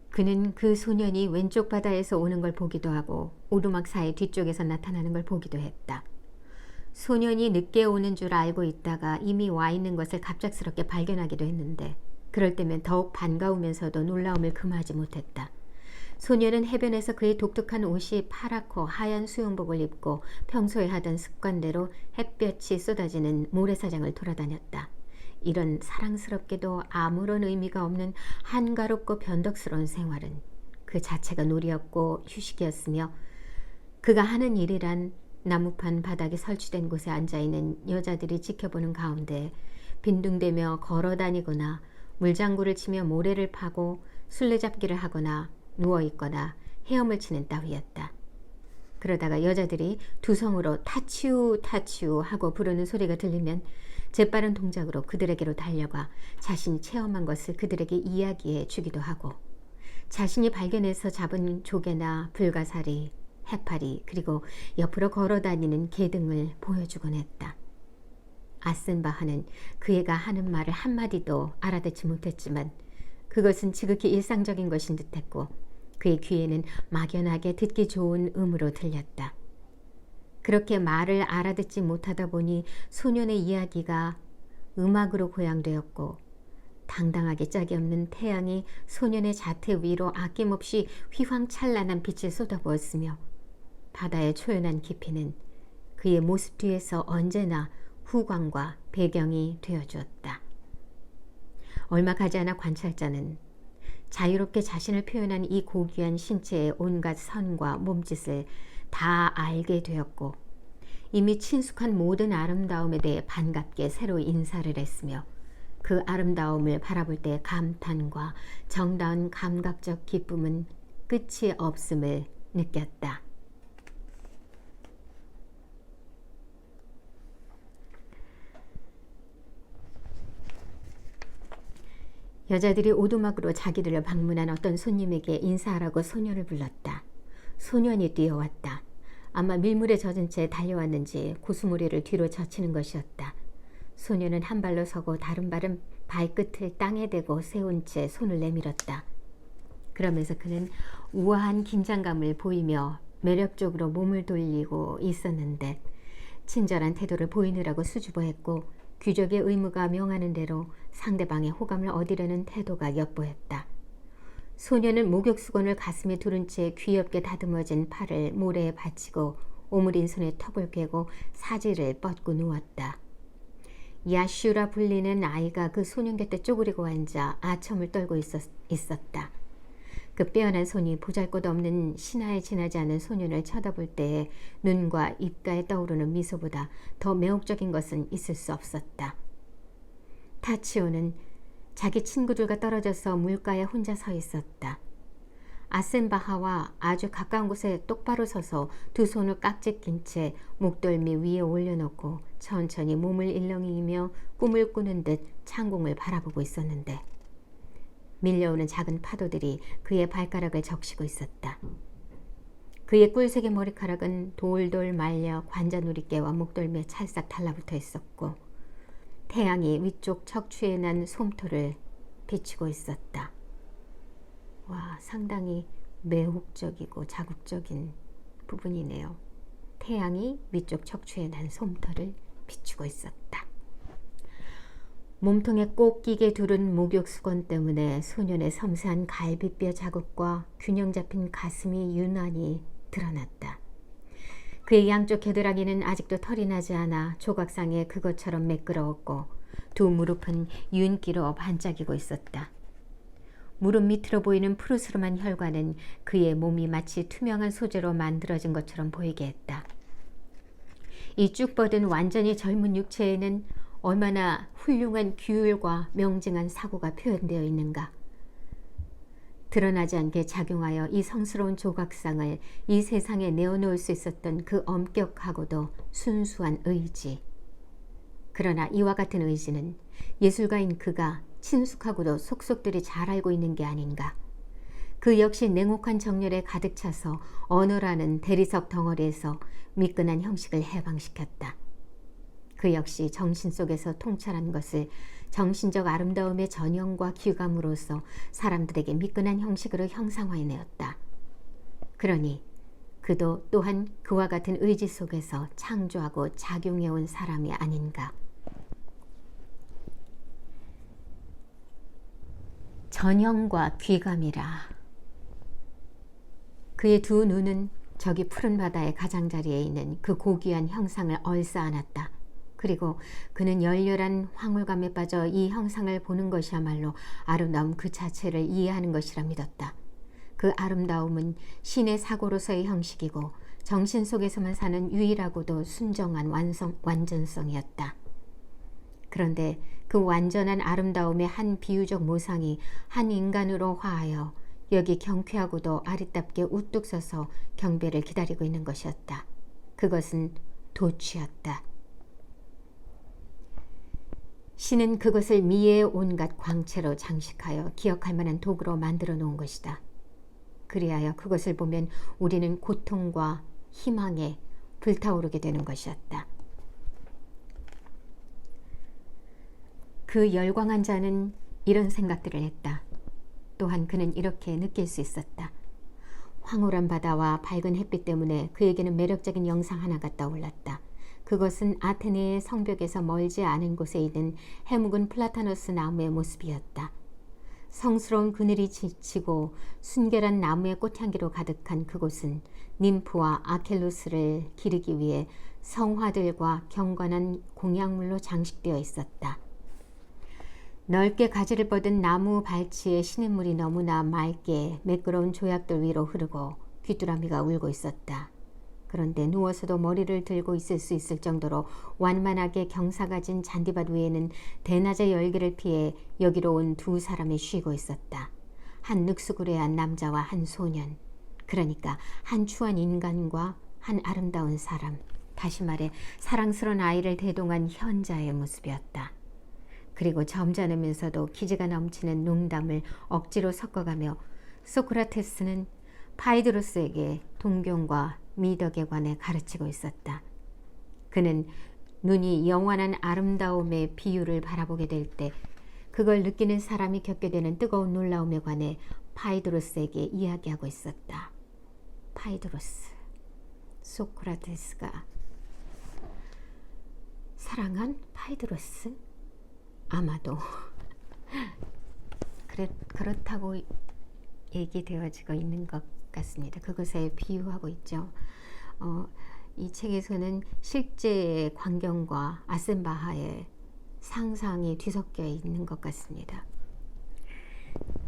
Speaker 1: 그는 그 소년이 왼쪽 바다에서 오는 걸 보기도 하고 오두막 사이 뒤쪽에서 나타나는 걸 보기도 했다. 소년이 늦게 오는 줄 알고 있다가 이미 와 있는 것을 갑작스럽게 발견하기도 했는데 그럴 때면 더욱 반가우면서도 놀라움을 금하지 못했다. 소년은 해변에서 그의 독특한 옷이 파랗고 하얀 수영복을 입고 평소에 하던 습관대로 햇볕이 쏟아지는 모래사장을 돌아다녔다. 이런 사랑스럽게도 아무런 의미가 없는 한가롭고 변덕스러운 생활은 그 자체가 놀이였고 휴식이었으며 그가 하는 일이란 나무판 바닥에 설치된 곳에 앉아있는 여자들이 지켜보는 가운데 빈둥대며 걸어다니거나 물장구를 치며 모래를 파고 술래잡기를 하거나 누워있거나 헤엄을 치는 따위였다. 그러다가 여자들이 두 성으로 타치우 타치우 하고 부르는 소리가 들리면 재빠른 동작으로 그들에게로 달려가 자신이 체험한 것을 그들에게 이야기해 주기도 하고 자신이 발견해서 잡은 조개나 불가사리, 해파리 그리고 옆으로 걸어다니는 개 등을 보여주곤 했다. 아센바하는 그 애가 하는 말을 한마디도 알아듣지 못했지만 그것은 지극히 일상적인 것인 듯했고 그의 귀에는 막연하게 듣기 좋은 음으로 들렸다. 그렇게 말을 알아듣지 못하다 보니 소년의 이야기가 음악으로 고양되었고 당당하게 짝이 없는 태양이 소년의 자태 위로 아낌없이 휘황찬란한 빛을 쏟아부었으며 바다의 초연한 깊이는 그의 모습 뒤에서 언제나 후광과 배경이 되어주었다. 얼마 가지 않아 관찰자는 자유롭게 자신을 표현한 이 고귀한 신체의 온갖 선과 몸짓을 다 알게 되었고 이미 친숙한 모든 아름다움에 대해 반갑게 새로 인사를 했으며 그 아름다움을 바라볼 때 감탄과 정다운 감각적 기쁨은 끝이 없음을 느꼈다. 여자들이 오두막으로 자기들을 방문한 어떤 손님에게 인사하라고 소년을 불렀다. 소년이 뛰어왔다. 아마 밀물에 젖은 채 달려왔는지 고수모리를 뒤로 젖히는 것이었다. 소년은 한 발로 서고 다른 발은 발끝을 땅에 대고 세운 채 손을 내밀었다. 그러면서 그는 우아한 긴장감을 보이며 매력적으로 몸을 돌리고 있었는데 친절한 태도를 보이느라고 수줍어했고 귀족의 의무가 명하는 대로 상대방의 호감을 얻으려는 태도가 엿보였다. 소녀는 목욕수건을 가슴에 두른 채 귀엽게 다듬어진 팔을 모래에 받치고 오므린 손에 턱을 꿰고 사지를 뻗고 누웠다. 야슈라 불리는 아이가 그 소년 곁에 쪼그리고 앉아 아첨을 떨고 있었다. 그 빼어난 손이 보잘것없는 신하에 지나지 않은 소년을 쳐다볼 때에 눈과 입가에 떠오르는 미소보다 더 매혹적인 것은 있을 수 없었다. 타치오는 자기 친구들과 떨어져서 물가에 혼자 서 있었다. 아센바하와 아주 가까운 곳에 똑바로 서서 두 손을 깍지 낀 채 목덜미 위에 올려놓고 천천히 몸을 일렁이며 꿈을 꾸는 듯 창공을 바라보고 있었는데 밀려오는 작은 파도들이 그의 발가락을 적시고 있었다. 그의 꿀색의 머리카락은 돌돌 말려 관자놀이깨와 목덜미에 찰싹 달라붙어 있었고 태양이 위쪽 척추에 난 솜털을 비추고 있었다. 와, 상당히 매혹적이고 자극적인 부분이네요. 태양이 위쪽 척추에 난 솜털을 비추고 있었다. 몸통에 꼭 끼게 두른 목욕수건 때문에 소년의 섬세한 갈비뼈 자국과 균형 잡힌 가슴이 유난히 드러났다. 그의 양쪽 겨드랑이는 아직도 털이 나지 않아 조각상에 그것처럼 매끄러웠고 두 무릎은 윤기로 반짝이고 있었다. 무릎 밑으로 보이는 푸르스름한 혈관은 그의 몸이 마치 투명한 소재로 만들어진 것처럼 보이게 했다. 이 쭉 뻗은 완전히 젊은 육체에는 얼마나 훌륭한 규율과 명징한 사고가 표현되어 있는가. 드러나지 않게 작용하여 이 성스러운 조각상을 이 세상에 내어놓을 수 있었던 그 엄격하고도 순수한 의지. 그러나 이와 같은 의지는 예술가인 그가 친숙하고도 속속들이 잘 알고 있는 게 아닌가. 그 역시 냉혹한 정열에 가득 차서 언어라는 대리석 덩어리에서 미끈한 형식을 해방시켰다. 그 역시 정신 속에서 통찰한 것을 정신적 아름다움의 전형과 귀감으로써 사람들에게 미끈한 형식으로 형상화해내었다. 그러니 그도 또한 그와 같은 의지 속에서 창조하고 작용해온 사람이 아닌가. 전형과 귀감이라. 그의 두 눈은 저기 푸른 바다의 가장자리에 있는 그 고귀한 형상을 얼싸안았다. 그리고 그는 열렬한 황홀감에 빠져 이 형상을 보는 것이야말로 아름다움 그 자체를 이해하는 것이라 믿었다. 그 아름다움은 신의 사고로서의 형식이고 정신 속에서만 사는 유일하고도 순정한 완전성이었다. 그런데 그 완전한 아름다움의 한 비유적 모상이 한 인간으로 화하여 여기 경쾌하고도 아리답게 우뚝 서서 경배를 기다리고 있는 것이었다. 그것은 도취였다. 신은 그것을 미의 온갖 광채로 장식하여 기억할 만한 도구로 만들어 놓은 것이다. 그리하여 그것을 보면 우리는 고통과 희망에 불타오르게 되는 것이었다. 그 열광한 자는 이런 생각들을 했다. 또한 그는 이렇게 느낄 수 있었다. 황홀한 바다와 밝은 햇빛 때문에 그에게는 매력적인 영상 하나가 떠올랐다. 그것은 아테네의 성벽에서 멀지 않은 곳에 있는 해묵은 플라타누스 나무의 모습이었다. 성스러운 그늘이 지치고 순결한 나무의 꽃향기로 가득한 그곳은 님프와 아켈로스를 기르기 위해 성화들과 경건한 공약물로 장식되어 있었다. 넓게 가지를 뻗은 나무 발치의 시냇물이 너무나 맑게 매끄러운 조약돌 위로 흐르고 귀뚜라미가 울고 있었다. 그런데 누워서도 머리를 들고 있을 수 있을 정도로 완만하게 경사가진 잔디밭 위에는 대낮의 열기를 피해 여기로 온 두 사람이 쉬고 있었다. 한 늑수구레한 남자와 한 소년. 그러니까 한 추한 인간과 한 아름다운 사람. 다시 말해 사랑스러운 아이를 대동한 현자의 모습이었다. 그리고 점잖으면서도 기지가 넘치는 농담을 억지로 섞어가며 소크라테스는 파이드로스에게 동경과 미덕에 관해 가르치고 있었다. 그는 눈이 영원한 아름다움의 비유를 바라보게 될 때 그걸 느끼는 사람이 겪게 되는 뜨거운 놀라움에 관해 파이드로스에게 이야기하고 있었다. 파이드로스, 소크라테스가 사랑한 파이드로스? 아마도 그렇다고 얘기되어지고 있는 것 같습니다. 그것에 비유하고 있죠. 이 책에서는 실제 광경과 아센바하의 상상이 뒤섞여 있는 것 같습니다.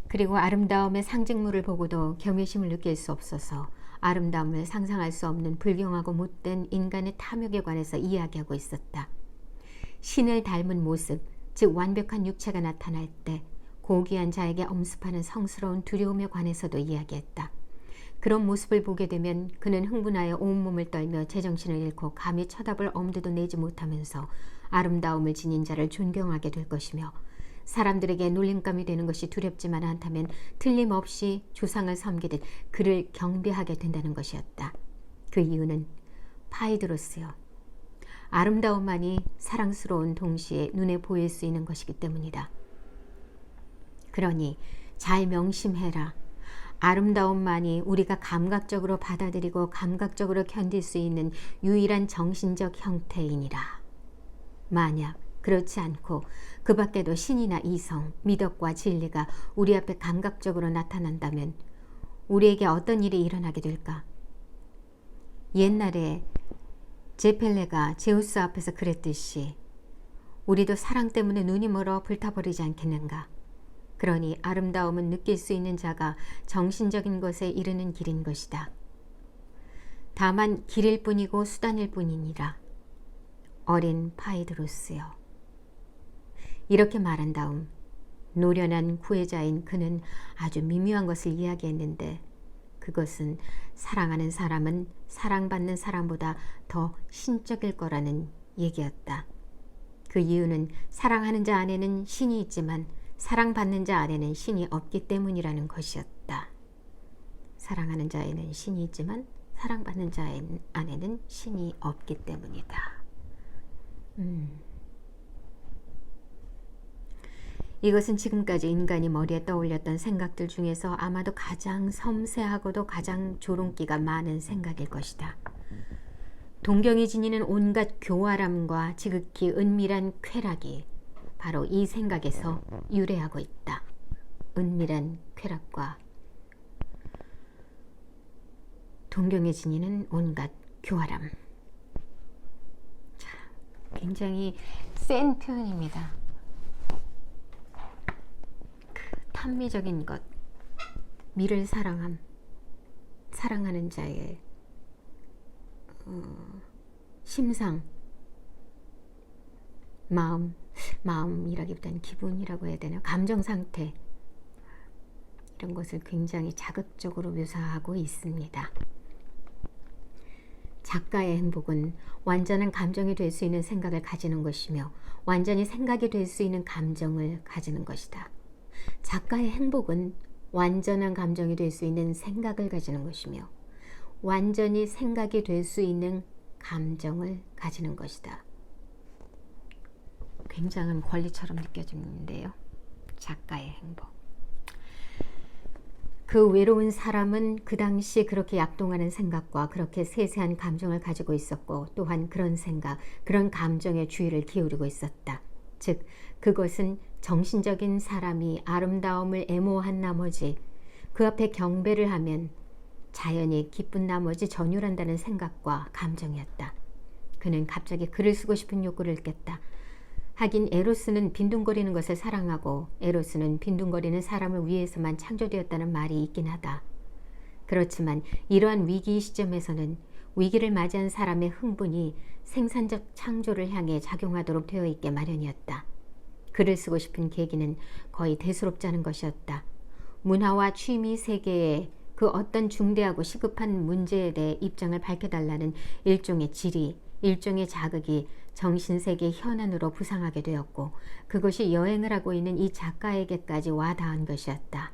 Speaker 1: 그리고 아름다움의 상징물을 보고도 경외심을 느낄 수 없어서 아름다움을 상상할 수 없는 불경하고 못된 인간의 탐욕에 관해서 이야기하고 있었다. 신을 닮은 모습, 즉 완벽한 육체가 나타날 때 고귀한 자에게 엄습하는 성스러운 두려움에 관해서도 이야기했다. 그런 모습을 보게 되면 그는 흥분하여 온몸을 떨며 제정신을 잃고 감히 쳐다볼 엄두도 내지 못하면서 아름다움을 지닌 자를 존경하게 될 것이며 사람들에게 놀림감이 되는 것이 두렵지만 않다면 틀림없이 조상을 섬기듯 그를 경배하게 된다는 것이었다. 그 이유는 파이드로스요. 아름다움만이 사랑스러운 동시에 눈에 보일 수 있는 것이기 때문이다. 그러니 잘 명심해라. 아름다움만이 우리가 감각적으로 받아들이고 감각적으로 견딜 수 있는 유일한 정신적 형태이니라. 만약 그렇지 않고 그 밖에도 신이나 이성, 미덕과 진리가 우리 앞에 감각적으로 나타난다면 우리에게 어떤 일이 일어나게 될까? 옛날에 제펠레가 제우스 앞에서 그랬듯이 우리도 사랑 때문에 눈이 멀어 불타버리지 않겠는가? 그러니 아름다움은 느낄 수 있는 자가 정신적인 것에 이르는 길인 것이다. 다만 길일 뿐이고 수단일 뿐이니라. 어린 파이드로스여. 이렇게 말한 다음 노련한 구혜자인 그는 아주 미묘한 것을 이야기했는데 그것은 사랑하는 사람은 사랑받는 사람보다 더 신적일 거라는 얘기였다. 그 이유는 사랑하는 자 안에는 신이 있지만 사랑받는 자 안에는 신이 없기 때문이라는 것이었다. 사랑하는 자에는 신이 있지만 사랑받는 자 안에는 신이 없기 때문이다. 이것은 지금까지 인간이 머리에 떠올렸던 생각들 중에서 아마도 가장 섬세하고도 가장 조롱기가 많은 생각일 것이다. 동경이 지니는 온갖 교활함과 지극히 은밀한 쾌락이 바로 이 생각에서 유래하고 있다. 은밀한 쾌락과 동경에 지니는 온갖 교활함. 자, 굉장히 센 표현입니다. 탐미적인 것, 미를 사랑함, 사랑하는 자의 심상, 마음이라기보다는 기분이라고 해야 되나? 감정 상태, 이런 것을 굉장히 자극적으로 묘사하고 있습니다. 작가의 행복은 완전한 감정이 될 수 있는 생각을 가지는 것이며 완전히 생각이 될 수 있는 감정을 가지는 것이다. 작가의 행복은 완전한 감정이 될 수 있는 생각을 가지는 것이며 완전히 생각이 될 수 있는 감정을 가지는 것이다. 굉장한 권리처럼 느껴지는데요. 작가의 행복. 그 외로운 사람은 그 당시 그렇게 약동하는 생각과 그렇게 세세한 감정을 가지고 있었고 또한 그런 생각, 그런 감정에 주의를 기울이고 있었다. 즉 그것은 정신적인 사람이 아름다움을 애모한 나머지 그 앞에 경배를 하면 자연이 기쁜 나머지 전율한다는 생각과 감정이었다. 그는 갑자기 글을 쓰고 싶은 욕구를 깼다. 하긴 에로스는 빈둥거리는 것을 사랑하고 에로스는 빈둥거리는 사람을 위해서만 창조되었다는 말이 있긴 하다. 그렇지만 이러한 위기 시점에서는 위기를 맞이한 사람의 흥분이 생산적 창조를 향해 작용하도록 되어 있게 마련이었다. 글을 쓰고 싶은 계기는 거의 대수롭지 않은 것이었다. 문화와 취미 세계의 그 어떤 중대하고 시급한 문제에 대해 입장을 밝혀달라는 일종의 질의, 일종의 자극이 정신세계 현안으로 부상하게 되었고 그것이 여행을 하고 있는 이 작가에게까지 와닿은 것이었다.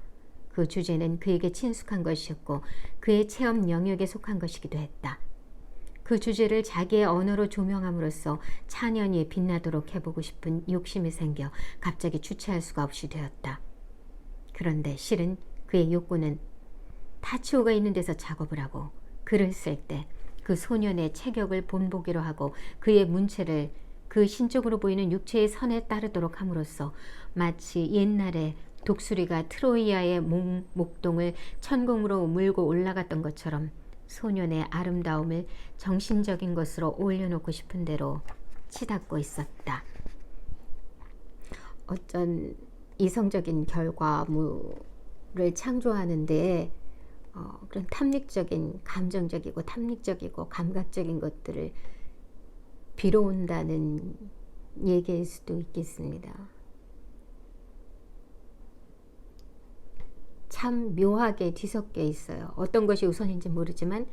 Speaker 1: 그 주제는 그에게 친숙한 것이었고 그의 체험 영역에 속한 것이기도 했다. 그 주제를 자기의 언어로 조명함으로써 찬연히 빛나도록 해보고 싶은 욕심이 생겨 갑자기 주체할 수가 없이 되었다. 그런데 실은 그의 욕구는 타치오가 있는 데서 작업을 하고 글을 쓸 때 그 소년의 체격을 본보기로 하고 그의 문체를 그 신적으로 보이는 육체의 선에 따르도록 함으로써 마치 옛날에 독수리가 트로이아의 목동을 천공으로 물고 올라갔던 것처럼 소년의 아름다움을 정신적인 것으로 올려놓고 싶은 대로 치닫고 있었다. 어떤 이성적인 결과물을 창조하는데 그런 탐닉적인, 감정적이고 탐닉적이고 감각적인 것들을 빌어온다는 얘기일 수도 있겠습니다. 참 묘하게 뒤섞여 있어요. 어떤 것이 우선인지 모르지만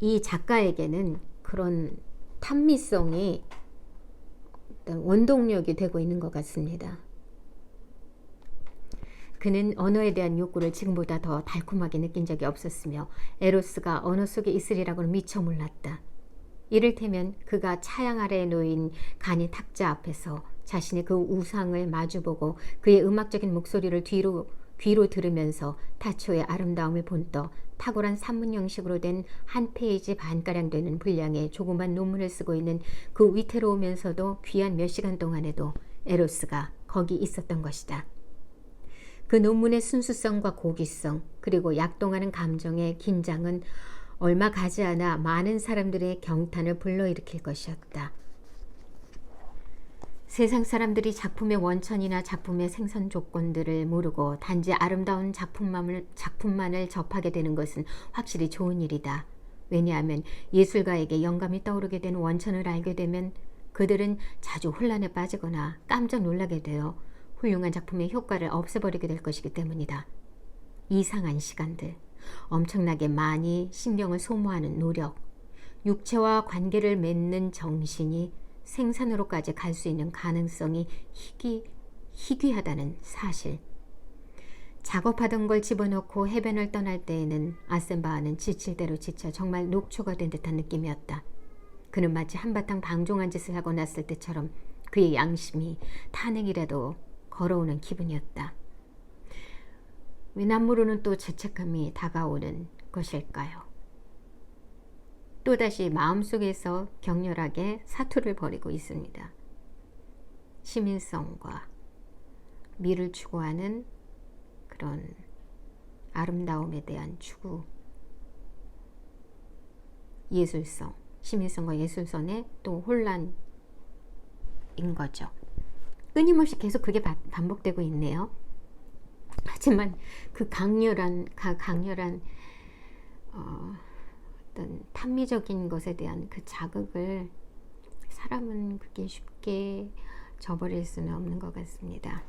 Speaker 1: 이 작가에게는 그런 탐미성이 어떤 원동력이 되고 있는 것 같습니다. 그는 언어에 대한 욕구를 지금보다 더 달콤하게 느낀 적이 없었으며 에로스가 언어 속에 있으리라고는 미처 몰랐다. 이를테면 그가 차양 아래에 놓인 간이 탁자 앞에서 자신의 그 우상을 마주보고 그의 음악적인 목소리를 귀로 들으면서 타초의 아름다움을 본떠 탁월한 산문 형식으로 된 한 페이지 반가량 되는 분량의 조그만 논문을 쓰고 있는 그 위태로우면서도 귀한 몇 시간 동안에도 에로스가 거기 있었던 것이다. 그 논문의 순수성과 고귀성 그리고 약동하는 감정의 긴장은 얼마 가지 않아 많은 사람들의 경탄을 불러일으킬 것이었다. 세상 사람들이 작품의 원천이나 작품의 생선 조건들을 모르고 단지 아름다운 작품만을 접하게 되는 것은 확실히 좋은 일이다. 왜냐하면 예술가에게 영감이 떠오르게 된 원천을 알게 되면 그들은 자주 혼란에 빠지거나 깜짝 놀라게 되어 훌륭한 작품의 효과를 없애버리게 될 것이기 때문이다. 이상한 시간들, 엄청나게 많이 신경을 소모하는 노력, 육체와 관계를 맺는 정신이 생산으로까지 갈 수 있는 가능성이 희귀하다는 사실. 작업하던 걸 집어넣고 해변을 떠날 때에는 아센바하는 지칠 대로 지쳐 정말 녹초가 된 듯한 느낌이었다. 그는 마치 한바탕 방종한 짓을 하고 났을 때처럼 그의 양심이 탄핵이라도 걸어오는 기분이었다. 왜 남모르는 또 죄책감이 다가오는 것일까요? 또다시 마음속에서 격렬하게 사투를 벌이고 있습니다. 시민성과 미를 추구하는 그런 아름다움에 대한 추구, 예술성, 시민성과 예술성의 또 혼란인 거죠. 끊임없이 계속 그게 반복되고 있네요. 하지만 그 강렬한 어떤 탐미적인 것에 대한 그 자극을 사람은 그렇게 쉽게 저버릴 수는 없는 것 같습니다.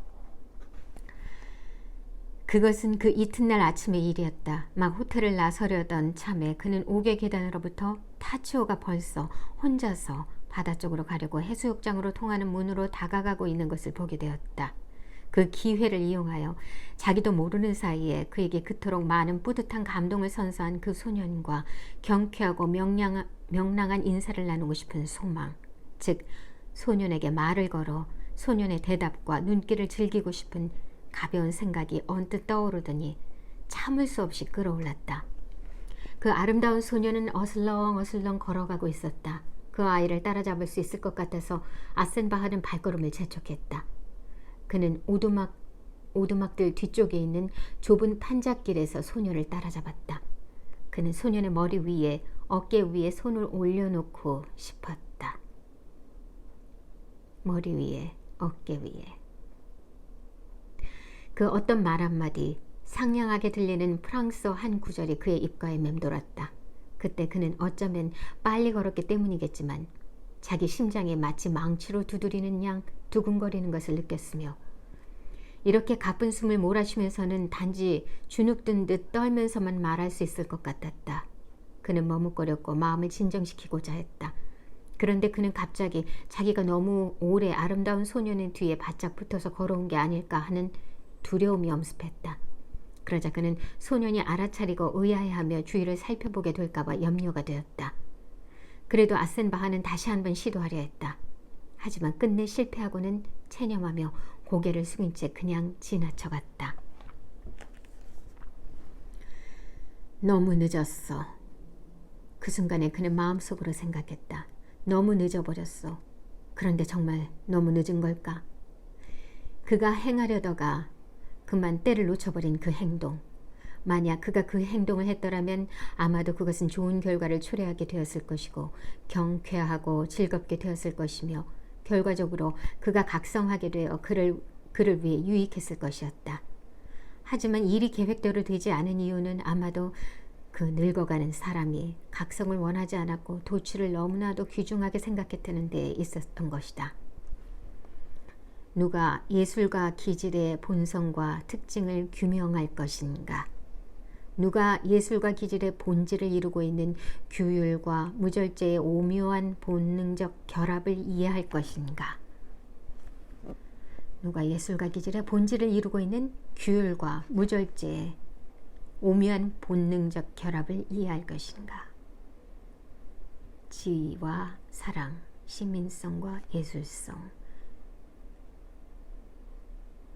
Speaker 1: 그것은 그 이튿날 아침의 일이었다. 막 호텔을 나서려던 참에 그는 옥의 계단으로부터 타치오가 벌써 혼자서 바다 쪽으로 가려고 해수욕장으로 통하는 문으로 다가가고 있는 것을 보게 되었다. 그 기회를 이용하여 자기도 모르는 사이에 그에게 그토록 많은 뿌듯한 감동을 선사한 그 소년과 경쾌하고 명랑한 인사를 나누고 싶은 소망, 즉 소년에게 말을 걸어 소년의 대답과 눈길을 즐기고 싶은 가벼운 생각이 언뜻 떠오르더니 참을 수 없이 끌어올랐다. 그 아름다운 소년은 어슬렁어슬렁 걸어가고 있었다. 그 아이를 따라잡을 수 있을 것 같아서 아센바하는 발걸음을 재촉했다. 그는 오두막들 뒤쪽에 있는 좁은 판잣길에서 소년을 따라잡았다. 그는 소년의 머리 위에 어깨 위에 손을 올려놓고 싶었다. 머리 위에 어깨 위에. 그 어떤 말 한마디, 상냥하게 들리는 프랑스어 한 구절이 그의 입가에 맴돌았다. 그때 그는 어쩌면 빨리 걸었기 때문이겠지만 자기 심장에 마치 망치로 두드리는 양 두근거리는 것을 느꼈으며 이렇게 가쁜 숨을 몰아쉬면서는 단지 주눅든 듯 떨면서만 말할 수 있을 것 같았다. 그는 머뭇거렸고 마음을 진정시키고자 했다. 그런데 그는 갑자기 자기가 너무 오래 아름다운 소년의 뒤에 바짝 붙어서 걸어온 게 아닐까 하는 두려움이 엄습했다. 그러자 그는 소년이 알아차리고 의아해하며 주위를 살펴보게 될까봐 염려가 되었다. 그래도 아센바하는 다시 한번 시도하려 했다. 하지만 끝내 실패하고는 체념하며 고개를 숙인 채 그냥 지나쳐갔다. 너무 늦었어. 그 순간에 그는 마음속으로 생각했다. 너무 늦어버렸어. 그런데 정말 너무 늦은 걸까? 그가 행하려다가 그만 때를 놓쳐버린 그 행동. 만약 그가 그 행동을 했더라면 아마도 그것은 좋은 결과를 초래하게 되었을 것이고 경쾌하고 즐겁게 되었을 것이며 결과적으로 그가 각성하게 되어 그를 위해 유익했을 것이었다. 하지만 일이 계획대로 되지 않은 이유는 아마도 그 늙어가는 사람이 각성을 원하지 않았고 도취를 너무나도 귀중하게 생각했다는 데 있었던 것이다. 누가 예술가 기질의 본성과 특징을 규명할 것인가? 누가 예술가 기질의 본질을 이루고 있는 규율과 무절제의 오묘한 본능적 결합을 이해할 것인가? 누가 예술가 기질의 본질을 이루고 있는 규율과 무절제의 오묘한 본능적 결합을 이해할 것인가? 지위와 사랑, 시민성과 예술성,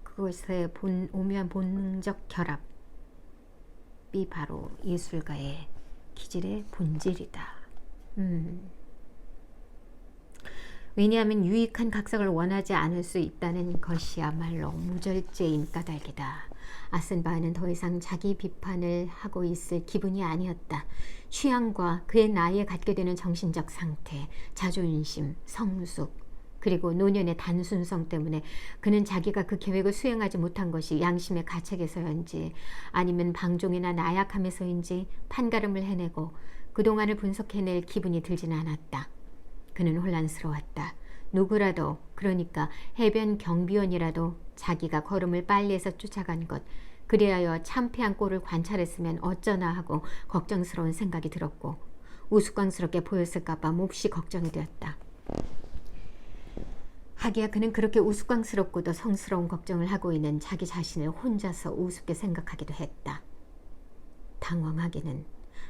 Speaker 1: 그것의 오묘한 본능적 결합이 바로 예술가의 기질의 본질이다. 왜냐하면 유익한 각성을 원하지 않을 수 있다는 것이야말로 무절제인 까닭이다. 아센바흐는 더 이상 자기 비판을 하고 있을 기분이 아니었다. 취향과 그의 나이에 갖게 되는 정신적 상태, 자존심, 성숙, 그리고 노년의 단순성 때문에 그는 자기가 그 계획을 수행하지 못한 것이 양심의 가책에서인지 아니면 방종이나 나약함에서인지 판가름을 해내고 그동안을 분석해낼 기분이 들지는 않았다. 그는 혼란스러웠다. 누구라도, 그러니까 해변 경비원이라도 자기가 걸음을 빨리 해서 쫓아간 것, 그리하여 참패한 꼴을 관찰했으면 어쩌나 하고 걱정스러운 생각이 들었고 우스꽝스럽게 보였을까봐 몹시 걱정이 되었다. 하기야 그는 그렇게 우스꽝스럽고도 성스러운 걱정을 하고 있는 자기 자신을 혼자서 우습게 생각하기도 했다. 당황하기는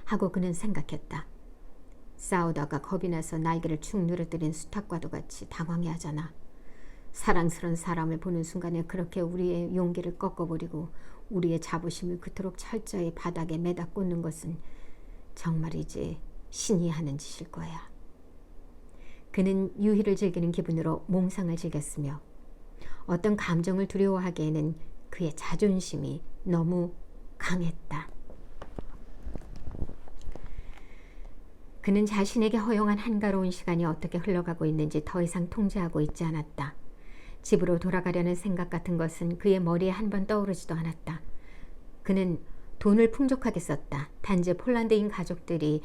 Speaker 1: 하고 그는 생각했다. 싸우다가 겁이 나서 날개를 축 늘어뜨린 수탉과도 같이 당황해하잖아. 사랑스러운 사람을 보는 순간에 그렇게 우리의 용기를 꺾어버리고 우리의 자부심을 그토록 철저히 바닥에 매다 꽂는 것은 정말이지 신이 하는 짓일 거야. 그는 유희를 즐기는 기분으로 몽상을 즐겼으며 어떤 감정을 두려워하기에는 그의 자존심이 너무 강했다. 그는 자신에게 허용한 한가로운 시간이 어떻게 흘러가고 있는지 더 이상 통제하고 있지 않았다. 집으로 돌아가려는 생각 같은 것은 그의 머리에 한 번 떠오르지도 않았다. 그는 돈을 풍족하게 썼다. 단지 폴란드인 가족들이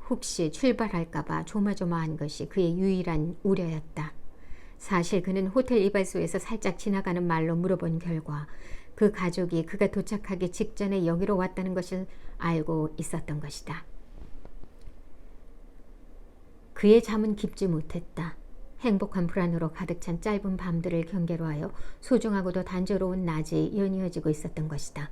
Speaker 1: 혹시 출발할까봐 조마조마한 것이 그의 유일한 우려였다. 사실 그는 호텔 이발소에서 살짝 지나가는 말로 물어본 결과 그 가족이 그가 도착하기 직전에 여기로 왔다는 것을 알고 있었던 것이다. 그의 잠은 깊지 못했다. 행복한 불안으로 가득 찬 짧은 밤들을 경계로 하여 소중하고도 단조로운 낮이 연이어지고 있었던 것이다.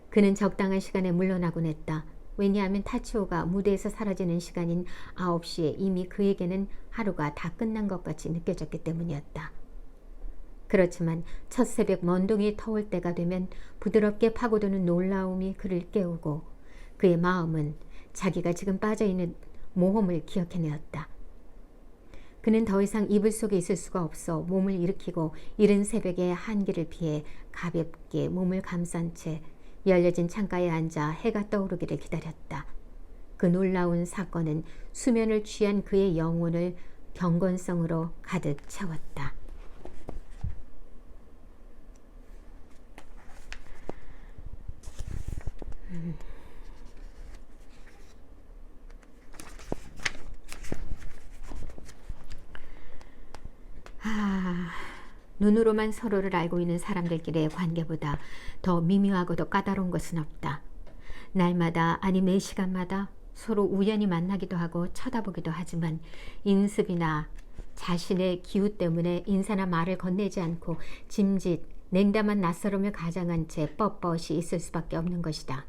Speaker 1: 그는 적당한 시간에 물러나곤 했다. 왜냐하면 타치오가 무대에서 사라지는 시간인 9시에 이미 그에게는 하루가 다 끝난 것 같이 느껴졌기 때문이었다. 그렇지만 첫 새벽 먼동이 터올 때가 되면 부드럽게 파고드는 놀라움이 그를 깨우고 그의 마음은 자기가 지금 빠져있는 모험을 기억해내었다. 그는 더 이상 이불 속에 있을 수가 없어 몸을 일으키고 이른 새벽의 한기를 피해 가볍게 몸을 감싼 채 열려진 창가에 앉아 해가 떠오르기를 기다렸다. 그 놀라운 사건은 수면을 취한 그의 영혼을 경건성으로 가득 채웠다. 눈으로만 서로를 알고 있는 사람들끼리의 관계보다 더 미묘하고도 까다로운 것은 없다. 날마다 아니 매 시간마다 서로 우연히 만나기도 하고 쳐다보기도 하지만 인습이나 자신의 기우 때문에 인사나 말을 건네지 않고 짐짓, 냉담한 낯설음을 가장한 채 뻣뻣이 있을 수밖에 없는 것이다.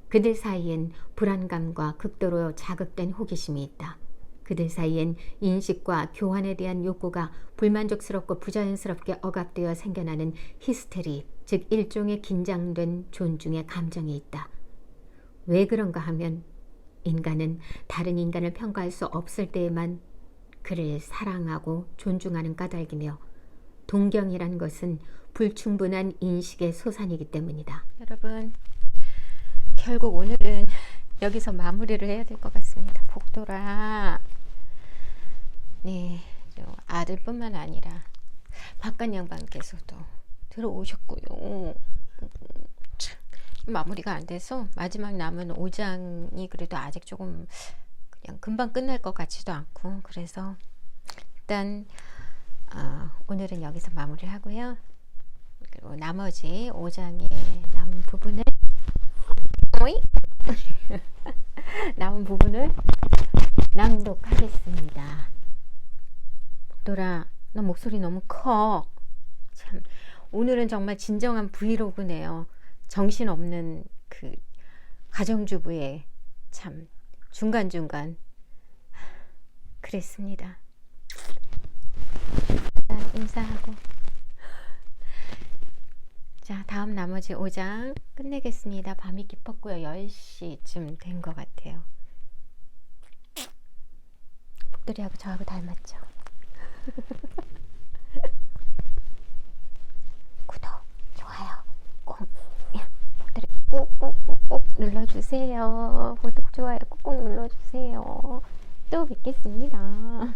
Speaker 1: 그들 사이엔 불안감과 극도로 자극된 호기심이 있다. 그들 사이엔 인식과 교환에 대한 욕구가 불만족스럽고 부자연스럽게 억압되어 생겨나는 히스테리, 즉 일종의 긴장된 존중의 감정이 있다. 왜 그런가 하면 인간은 다른 인간을 평가할 수 없을 때에만 그를 사랑하고 존중하는 까닭이며 동경이란 것은 불충분한 인식의 소산이기 때문이다. 여러분, 결국 오늘은 여기서 마무리를 해야 될 것 같습니다. 복돌아, 네, 아들뿐만 아니라 바깥 양반께서도 들어오셨고요. 참, 마무리가 안 돼서 마지막 남은 5장이 그래도 아직 조금 그냥 금방 끝날 것 같지도 않고, 그래서 일단 오늘은 여기서 마무리를 하고요. 그리고 나머지 5장의 남은 부분을 남은 부분을 낭독하겠습니다. 복돌아, 너 목소리 너무 커. 참, 오늘은 정말 진정한 브이로그네요. 정신없는 그 가정주부의 참 중간중간 그랬습니다. 인사하고, 자, 다음 나머지 5장 끝내겠습니다. 밤이 깊었고요. 10시쯤 된 것 같아요. 복돌이하고 저하고 닮았죠? 구독, 좋아요 복돌이 꾹꾹꾹꾹 눌러주세요. 구독, 좋아요 꾹꾹 눌러주세요. 또 뵙겠습니다.